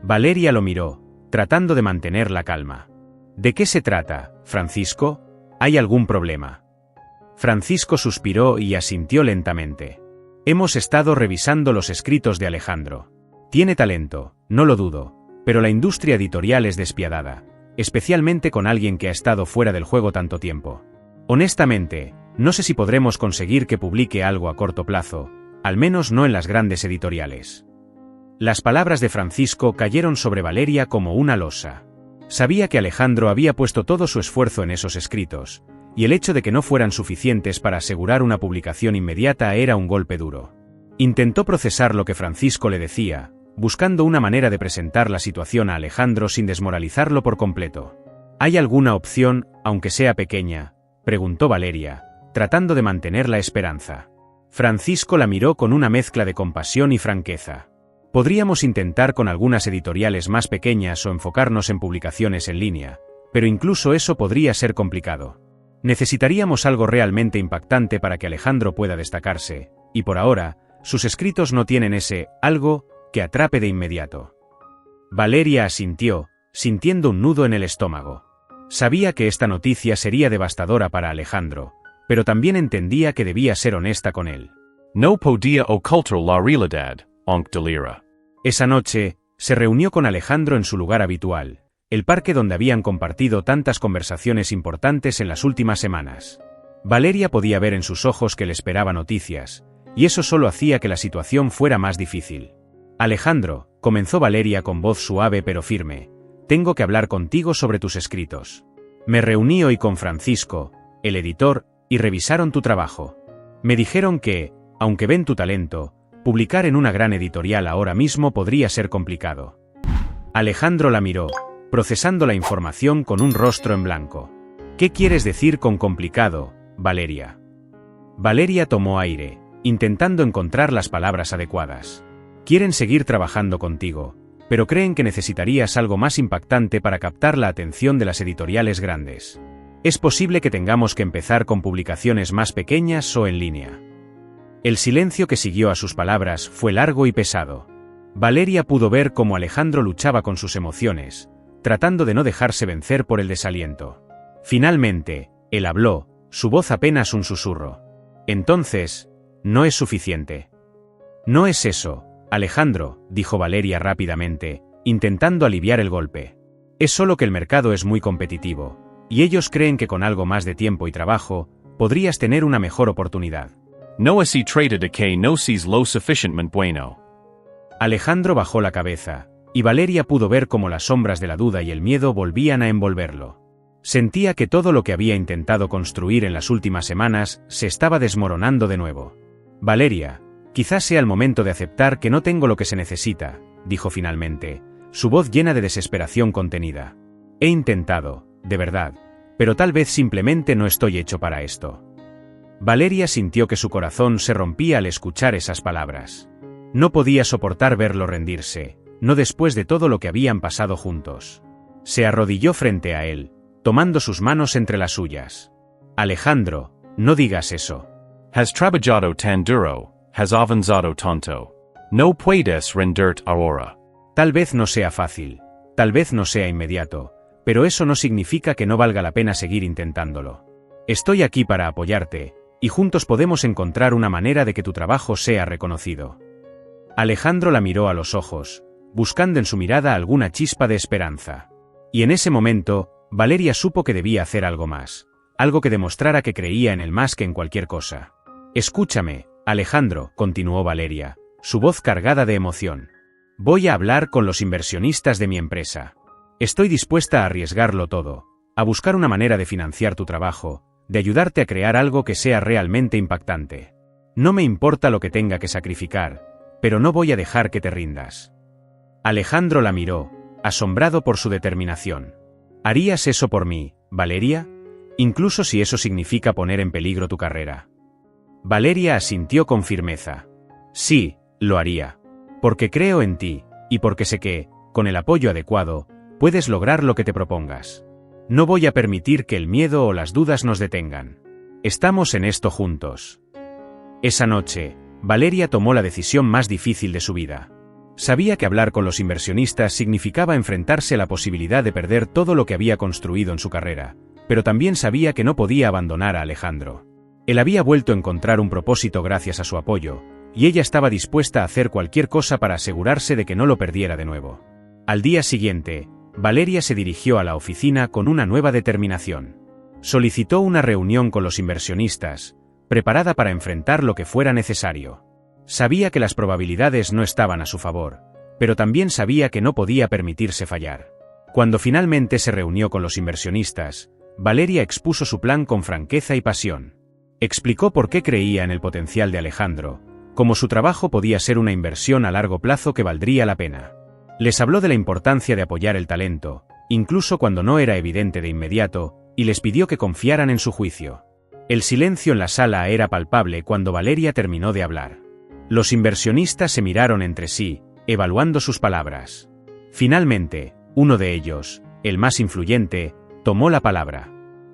Valeria lo miró, tratando de mantener la calma. ¿De qué se trata, Francisco? ¿Hay algún problema? Francisco suspiró y asintió lentamente. Hemos estado revisando los escritos de Alejandro. Tiene talento, no lo dudo, pero la industria editorial es despiadada, especialmente con alguien que ha estado fuera del juego tanto tiempo. Honestamente, no sé si podremos conseguir que publique algo a corto plazo, al menos no en las grandes editoriales. Las palabras de Francisco cayeron sobre Valeria como una losa. Sabía que Alejandro había puesto todo su esfuerzo en esos escritos, y el hecho de que no fueran suficientes para asegurar una publicación inmediata era un golpe duro. Intentó procesar lo que Francisco le decía, buscando una manera de presentar la situación a Alejandro sin desmoralizarlo por completo. ¿Hay alguna opción, aunque sea pequeña?, preguntó Valeria, tratando de mantener la esperanza. Francisco la miró con una mezcla de compasión y franqueza. Podríamos intentar con algunas editoriales más pequeñas o enfocarnos en publicaciones en línea, pero incluso eso podría ser complicado. Necesitaríamos algo realmente impactante para que Alejandro pueda destacarse, y por ahora, sus escritos no tienen ese algo que atrape de inmediato. Valeria asintió, sintiendo un nudo en el estómago. Sabía que esta noticia sería devastadora para Alejandro, pero también entendía que debía ser honesta con él. No podía ocultar la realidad, aunque doliera. Esa noche, se reunió con Alejandro en su lugar habitual, el parque donde habían compartido tantas conversaciones importantes en las últimas semanas. Valeria podía ver en sus ojos que le esperaba noticias, y eso solo hacía que la situación fuera más difícil. Alejandro, comenzó Valeria con voz suave pero firme, tengo que hablar contigo sobre tus escritos. Me reuní hoy con Francisco, el editor, y revisaron tu trabajo. Me dijeron que, aunque ven tu talento, publicar en una gran editorial ahora mismo podría ser complicado. Alejandro la miró, procesando la información con un rostro en blanco. ¿Qué quieres decir con complicado, Valeria? Valeria tomó aire, intentando encontrar las palabras adecuadas. Quieren seguir trabajando contigo, pero creen que necesitarías algo más impactante para captar la atención de las editoriales grandes. Es posible que tengamos que empezar con publicaciones más pequeñas o en línea. El silencio que siguió a sus palabras fue largo y pesado. Valeria pudo ver cómo Alejandro luchaba con sus emociones, tratando de no dejarse vencer por el desaliento. Finalmente, él habló, su voz apenas un susurro. Entonces, no es suficiente. No es eso, Alejandro, dijo Valeria rápidamente, intentando aliviar el golpe. Es solo que el mercado es muy competitivo, y ellos creen que con algo más de tiempo y trabajo, podrías tener una mejor oportunidad. No así trade de que no sees lo sufficientemente bueno. Alejandro bajó la cabeza, y Valeria pudo ver cómo las sombras de la duda y el miedo volvían a envolverlo. Sentía que todo lo que había intentado construir en las últimas semanas se estaba desmoronando de nuevo. Valeria, quizás sea el momento de aceptar que no tengo lo que se necesita, dijo finalmente, su voz llena de desesperación contenida. He intentado, de verdad, pero tal vez simplemente no estoy hecho para esto. Valeria sintió que su corazón se rompía al escuchar esas palabras. No podía soportar verlo rendirse, no después de todo lo que habían pasado juntos. Se arrodilló frente a él, tomando sus manos entre las suyas. Alejandro, no digas eso. Has trabajado tan duro, has avanzado tanto. No puedes renderte ahora. Tal vez no sea fácil, tal vez no sea inmediato, pero eso no significa que no valga la pena seguir intentándolo. Estoy aquí para apoyarte, y juntos podemos encontrar una manera de que tu trabajo sea reconocido. Alejandro la miró a los ojos, buscando en su mirada alguna chispa de esperanza. Y en ese momento, Valeria supo que debía hacer algo más, algo que demostrara que creía en él más que en cualquier cosa. Escúchame, Alejandro, continuó Valeria, su voz cargada de emoción. Voy a hablar con los inversionistas de mi empresa. Estoy dispuesta a arriesgarlo todo, a buscar una manera de financiar tu trabajo, de ayudarte a crear algo que sea realmente impactante. No me importa lo que tenga que sacrificar, pero no voy a dejar que te rindas. Alejandro la miró, asombrado por su determinación. ¿Harías eso por mí, Valeria? Incluso si eso significa poner en peligro tu carrera. Valeria asintió con firmeza. Sí, lo haría. Porque creo en ti, y porque sé que, con el apoyo adecuado, puedes lograr lo que te propongas. No voy a permitir que el miedo o las dudas nos detengan. Estamos en esto juntos. Esa noche, Valeria tomó la decisión más difícil de su vida. Sabía que hablar con los inversionistas significaba enfrentarse a la posibilidad de perder todo lo que había construido en su carrera, pero también sabía que no podía abandonar a Alejandro. Él había vuelto a encontrar un propósito gracias a su apoyo, y ella estaba dispuesta a hacer cualquier cosa para asegurarse de que no lo perdiera de nuevo. Al día siguiente, Valeria se dirigió a la oficina con una nueva determinación. Solicitó una reunión con los inversionistas, preparada para enfrentar lo que fuera necesario. Sabía que las probabilidades no estaban a su favor, pero también sabía que no podía permitirse fallar. Cuando finalmente se reunió con los inversionistas, Valeria expuso su plan con franqueza y pasión. Explicó por qué creía en el potencial de Alejandro, cómo su trabajo podía ser una inversión a largo plazo que valdría la pena. Les habló de la importancia de apoyar el talento, incluso cuando no era evidente de inmediato, y les pidió que confiaran en su juicio. El silencio en la sala era palpable cuando Valeria terminó de hablar. Los inversionistas se miraron entre sí, evaluando sus palabras. Finalmente, uno de ellos, el más influyente, tomó la palabra.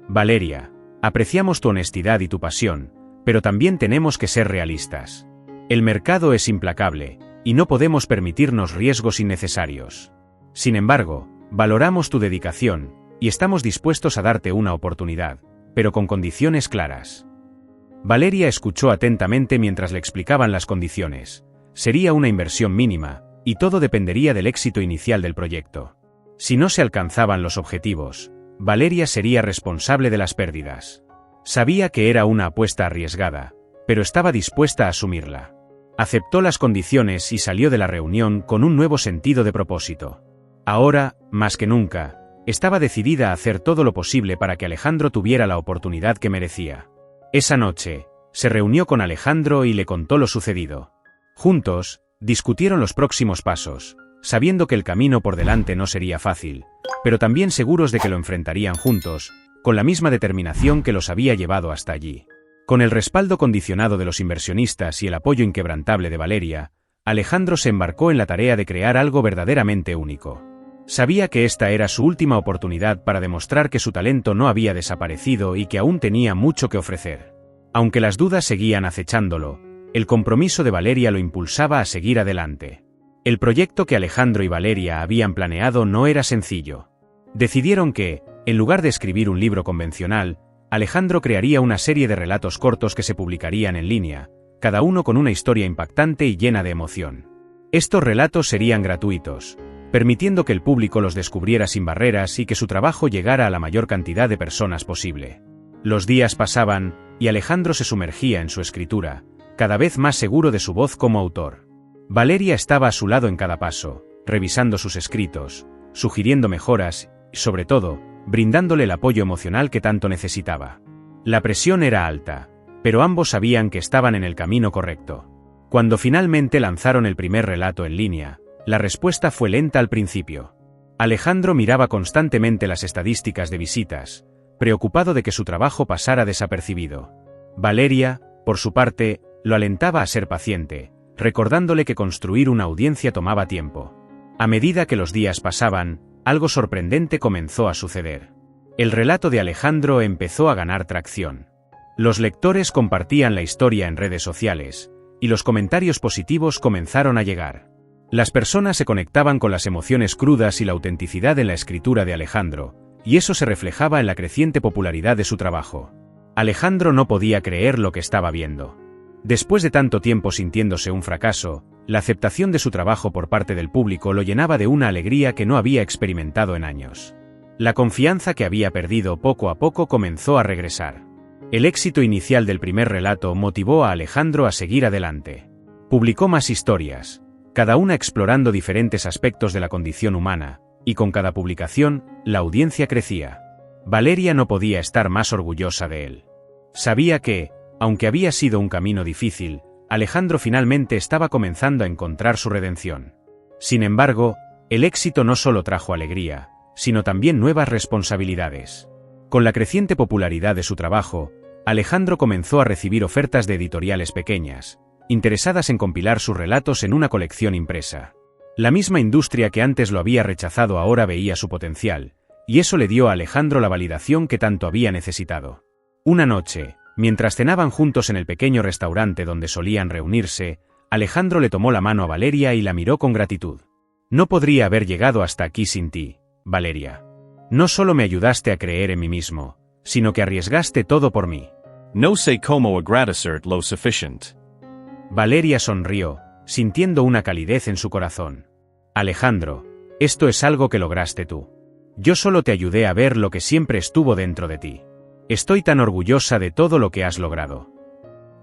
Valeria, apreciamos tu honestidad y tu pasión, pero también tenemos que ser realistas. El mercado es implacable, y no podemos permitirnos riesgos innecesarios. Sin embargo, valoramos tu dedicación, y estamos dispuestos a darte una oportunidad, pero con condiciones claras. Valeria escuchó atentamente mientras le explicaban las condiciones. Sería una inversión mínima, y todo dependería del éxito inicial del proyecto. Si no se alcanzaban los objetivos, Valeria sería responsable de las pérdidas. Sabía que era una apuesta arriesgada, pero estaba dispuesta a asumirla. Aceptó las condiciones y salió de la reunión con un nuevo sentido de propósito. Ahora, más que nunca, Estaba decidida a hacer todo lo posible para que Alejandro tuviera la oportunidad que merecía. Esa noche, se reunió con Alejandro y le contó lo sucedido. Juntos, discutieron los próximos pasos, sabiendo que el camino por delante no sería fácil, pero también seguros de que lo enfrentarían juntos, con la misma determinación que los había llevado hasta allí. Con el respaldo condicionado de los inversionistas y el apoyo inquebrantable de Valeria, Alejandro se embarcó en la tarea de crear algo verdaderamente único. Sabía que esta era su última oportunidad para demostrar que su talento no había desaparecido y que aún tenía mucho que ofrecer. Aunque las dudas seguían acechándolo, el compromiso de Valeria lo impulsaba a seguir adelante. El proyecto que Alejandro y Valeria habían planeado no era sencillo. Decidieron que, en lugar de escribir un libro convencional, Alejandro crearía una serie de relatos cortos que se publicarían en línea, cada uno con una historia impactante y llena de emoción. Estos relatos serían gratuitos, permitiendo que el público los descubriera sin barreras y que su trabajo llegara a la mayor cantidad de personas posible. Los días pasaban, y Alejandro se sumergía en su escritura, cada vez más seguro de su voz como autor. Valeria estaba a su lado en cada paso, revisando sus escritos, sugiriendo mejoras y, sobre todo, brindándole el apoyo emocional que tanto necesitaba. La presión era alta, pero ambos sabían que estaban en el camino correcto. Cuando finalmente lanzaron el primer relato en línea, la respuesta fue lenta al principio. Alejandro miraba constantemente las estadísticas de visitas, preocupado de que su trabajo pasara desapercibido. Valeria, por su parte, lo alentaba a ser paciente, recordándole que construir una audiencia tomaba tiempo. A medida que los días pasaban, algo sorprendente comenzó a suceder. El relato de Alejandro empezó a ganar tracción. Los lectores compartían la historia en redes sociales, y los comentarios positivos comenzaron a llegar. Las personas se conectaban con las emociones crudas y la autenticidad en la escritura de Alejandro, y eso se reflejaba en la creciente popularidad de su trabajo. Alejandro no podía creer lo que estaba viendo. Después de tanto tiempo sintiéndose un fracaso, la aceptación de su trabajo por parte del público lo llenaba de una alegría que no había experimentado en años. La confianza que había perdido poco a poco comenzó a regresar. El éxito inicial del primer relato motivó a Alejandro a seguir adelante. Publicó más historias, cada una explorando diferentes aspectos de la condición humana, y con cada publicación, la audiencia crecía. Valeria no podía estar más orgullosa de él. Sabía que, aunque había sido un camino difícil, Alejandro finalmente estaba comenzando a encontrar su redención. Sin embargo, el éxito no solo trajo alegría, sino también nuevas responsabilidades. Con la creciente popularidad de su trabajo, Alejandro comenzó a recibir ofertas de editoriales pequeñas, interesadas en compilar sus relatos en una colección impresa. La misma industria que antes lo había rechazado ahora veía su potencial, y eso le dio a Alejandro la validación que tanto había necesitado. Una noche, mientras cenaban juntos en el pequeño restaurante donde solían reunirse, Alejandro le tomó la mano a Valeria y la miró con gratitud. No podría haber llegado hasta aquí sin ti, Valeria. No solo me ayudaste a creer en mí mismo, sino que arriesgaste todo por mí. No sé cómo agradecer lo suficiente. Valeria sonrió, sintiendo una calidez en su corazón. Alejandro, esto es algo que lograste tú. Yo solo te ayudé a ver lo que siempre estuvo dentro de ti. Estoy tan orgullosa de todo lo que has logrado.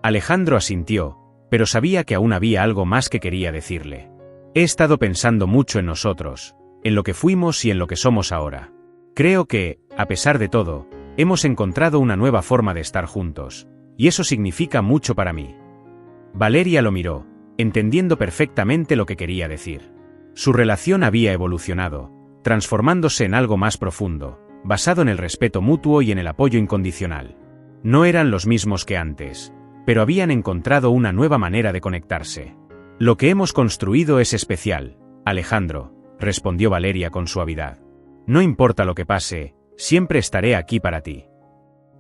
Alejandro asintió, pero sabía que aún había algo más que quería decirle. He estado pensando mucho en nosotros, en lo que fuimos y en lo que somos ahora. Creo que, a pesar de todo, hemos encontrado una nueva forma de estar juntos, y eso significa mucho para mí. Valeria lo miró, entendiendo perfectamente lo que quería decir. Su relación había evolucionado, transformándose en algo más profundo, basado en el respeto mutuo y en el apoyo incondicional. No eran los mismos que antes, pero habían encontrado una nueva manera de conectarse. Lo que hemos construido es especial, Alejandro, respondió Valeria con suavidad. No importa lo que pase, siempre estaré aquí para ti.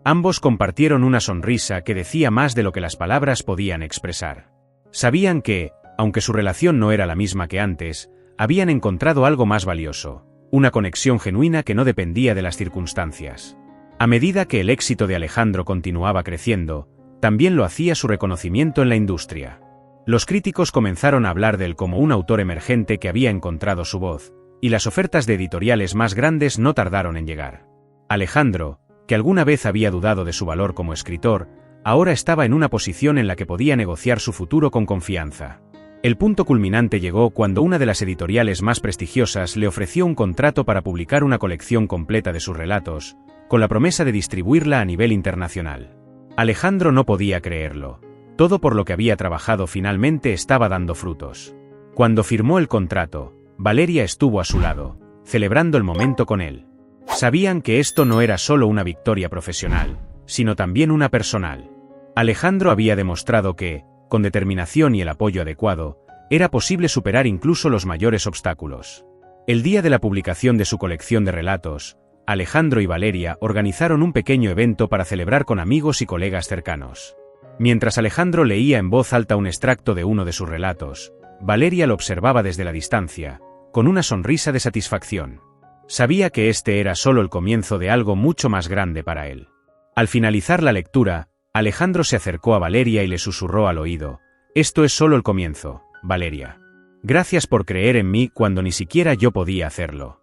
Ambos compartieron una sonrisa que decía más de lo que las palabras podían expresar. Sabían que, aunque su relación no era la misma que antes, habían encontrado algo más valioso, una conexión genuina que no dependía de las circunstancias. A medida que el éxito de Alejandro continuaba creciendo, también lo hacía su reconocimiento en la industria. Los críticos comenzaron a hablar de él como un autor emergente que había encontrado su voz, y las ofertas de editoriales más grandes no tardaron en llegar. Alejandro, que alguna vez había dudado de su valor como escritor, ahora estaba en una posición en la que podía negociar su futuro con confianza. El punto culminante llegó cuando una de las editoriales más prestigiosas le ofreció un contrato para publicar una colección completa de sus relatos, con la promesa de distribuirla a nivel internacional. Alejandro no podía creerlo. Todo por lo que había trabajado finalmente estaba dando frutos. Cuando firmó el contrato, Valeria estuvo a su lado, celebrando el momento con él. Sabían que esto no era solo una victoria profesional, sino también una personal. Alejandro había demostrado que, con determinación y el apoyo adecuado, era posible superar incluso los mayores obstáculos. El día de la publicación de su colección de relatos, Alejandro y Valeria organizaron un pequeño evento para celebrar con amigos y colegas cercanos. Mientras Alejandro leía en voz alta un extracto de uno de sus relatos, Valeria lo observaba desde la distancia, con una sonrisa de satisfacción. Sabía que este era solo el comienzo de algo mucho más grande para él. Al finalizar la lectura, Alejandro se acercó a Valeria y le susurró al oído: «Esto es solo el comienzo, Valeria. Gracias por creer en mí cuando ni siquiera yo podía hacerlo».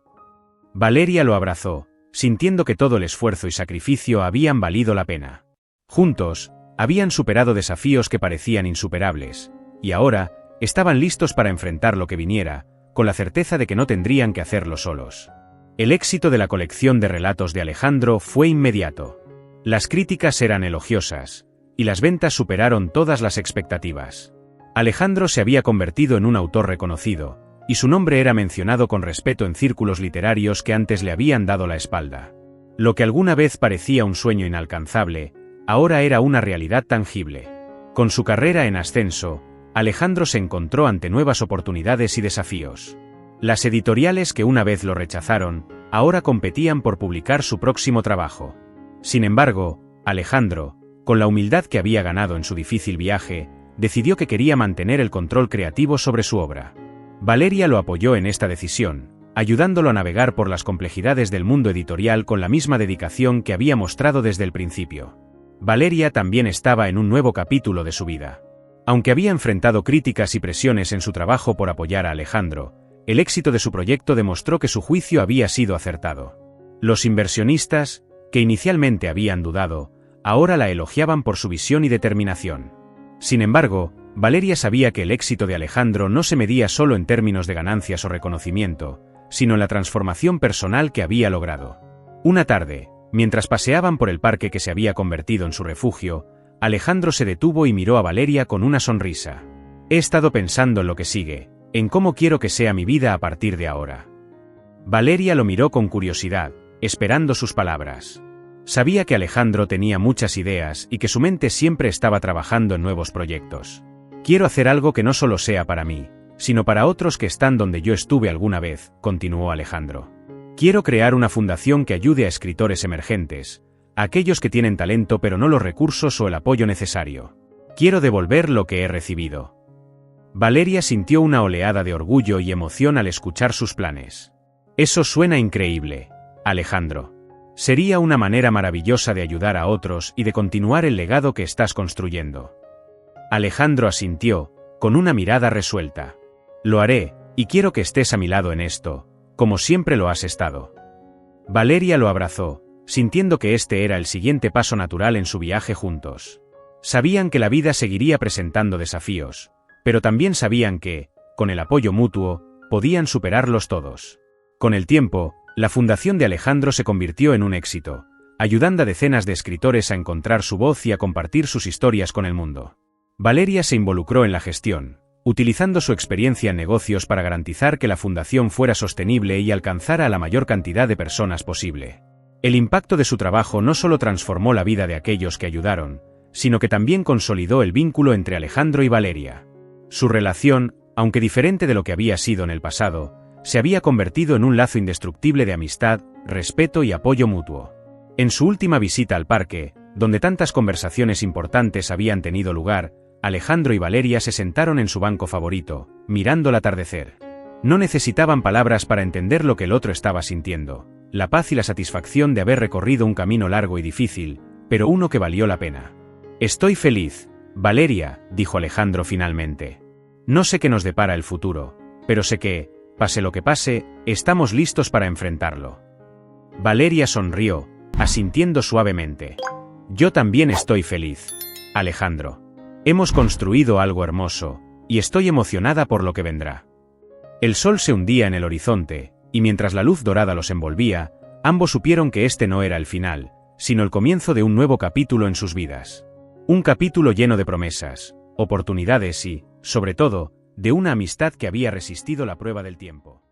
Valeria lo abrazó, sintiendo que todo el esfuerzo y sacrificio habían valido la pena. Juntos, habían superado desafíos que parecían insuperables, y ahora, estaban listos para enfrentar lo que viniera, con la certeza de que no tendrían que hacerlo solos. El éxito de la colección de relatos de Alejandro fue inmediato. Las críticas eran elogiosas, y las ventas superaron todas las expectativas. Alejandro se había convertido en un autor reconocido, y su nombre era mencionado con respeto en círculos literarios que antes le habían dado la espalda. Lo que alguna vez parecía un sueño inalcanzable, ahora era una realidad tangible. Con su carrera en ascenso, Alejandro se encontró ante nuevas oportunidades y desafíos. Las editoriales que una vez lo rechazaron, ahora competían por publicar su próximo trabajo. Sin embargo, Alejandro, con la humildad que había ganado en su difícil viaje, decidió que quería mantener el control creativo sobre su obra. Valeria lo apoyó en esta decisión, ayudándolo a navegar por las complejidades del mundo editorial con la misma dedicación que había mostrado desde el principio. Valeria también estaba en un nuevo capítulo de su vida. Aunque había enfrentado críticas y presiones en su trabajo por apoyar a Alejandro, el éxito de su proyecto demostró que su juicio había sido acertado. Los inversionistas, que inicialmente habían dudado, ahora la elogiaban por su visión y determinación. Sin embargo, Valeria sabía que el éxito de Alejandro no se medía solo en términos de ganancias o reconocimiento, sino en la transformación personal que había logrado. Una tarde, mientras paseaban por el parque que se había convertido en su refugio, Alejandro se detuvo y miró a Valeria con una sonrisa. «He estado pensando en lo que sigue, en cómo quiero que sea mi vida a partir de ahora». Valeria lo miró con curiosidad, esperando sus palabras. Sabía que Alejandro tenía muchas ideas y que su mente siempre estaba trabajando en nuevos proyectos. «Quiero hacer algo que no solo sea para mí, sino para otros que están donde yo estuve alguna vez», continuó Alejandro. «Quiero crear una fundación que ayude a escritores emergentes, a aquellos que tienen talento pero no los recursos o el apoyo necesario. Quiero devolver lo que he recibido». Valeria sintió una oleada de orgullo y emoción al escuchar sus planes. «Eso suena increíble, Alejandro. Sería una manera maravillosa de ayudar a otros y de continuar el legado que estás construyendo». Alejandro asintió, con una mirada resuelta. «Lo haré, y quiero que estés a mi lado en esto, como siempre lo has estado». Valeria lo abrazó, sintiendo que este era el siguiente paso natural en su viaje juntos. Sabían que la vida seguiría presentando desafíos, pero también sabían que, con el apoyo mutuo, podían superarlos todos. Con el tiempo, la fundación de Alejandro se convirtió en un éxito, ayudando a decenas de escritores a encontrar su voz y a compartir sus historias con el mundo. Valeria se involucró en la gestión, utilizando su experiencia en negocios para garantizar que la fundación fuera sostenible y alcanzara a la mayor cantidad de personas posible. El impacto de su trabajo no solo transformó la vida de aquellos que ayudaron, sino que también consolidó el vínculo entre Alejandro y Valeria. Su relación, aunque diferente de lo que había sido en el pasado, se había convertido en un lazo indestructible de amistad, respeto y apoyo mutuo. En su última visita al parque, donde tantas conversaciones importantes habían tenido lugar, Alejandro y Valeria se sentaron en su banco favorito, mirando el atardecer. No necesitaban palabras para entender lo que el otro estaba sintiendo, la paz y la satisfacción de haber recorrido un camino largo y difícil, pero uno que valió la pena. «Estoy feliz, Valeria», dijo Alejandro finalmente. «No sé qué nos depara el futuro, pero sé que, pase lo que pase, estamos listos para enfrentarlo». Valeria sonrió, asintiendo suavemente. «Yo también estoy feliz, Alejandro. Hemos construido algo hermoso, y estoy emocionada por lo que vendrá. El sol se hundía en el horizonte, y mientras la luz dorada los envolvía, ambos supieron que este no era el final, sino el comienzo de un nuevo capítulo en sus vidas. Un capítulo lleno de promesas, oportunidades y, sobre todo, de una amistad que había resistido la prueba del tiempo.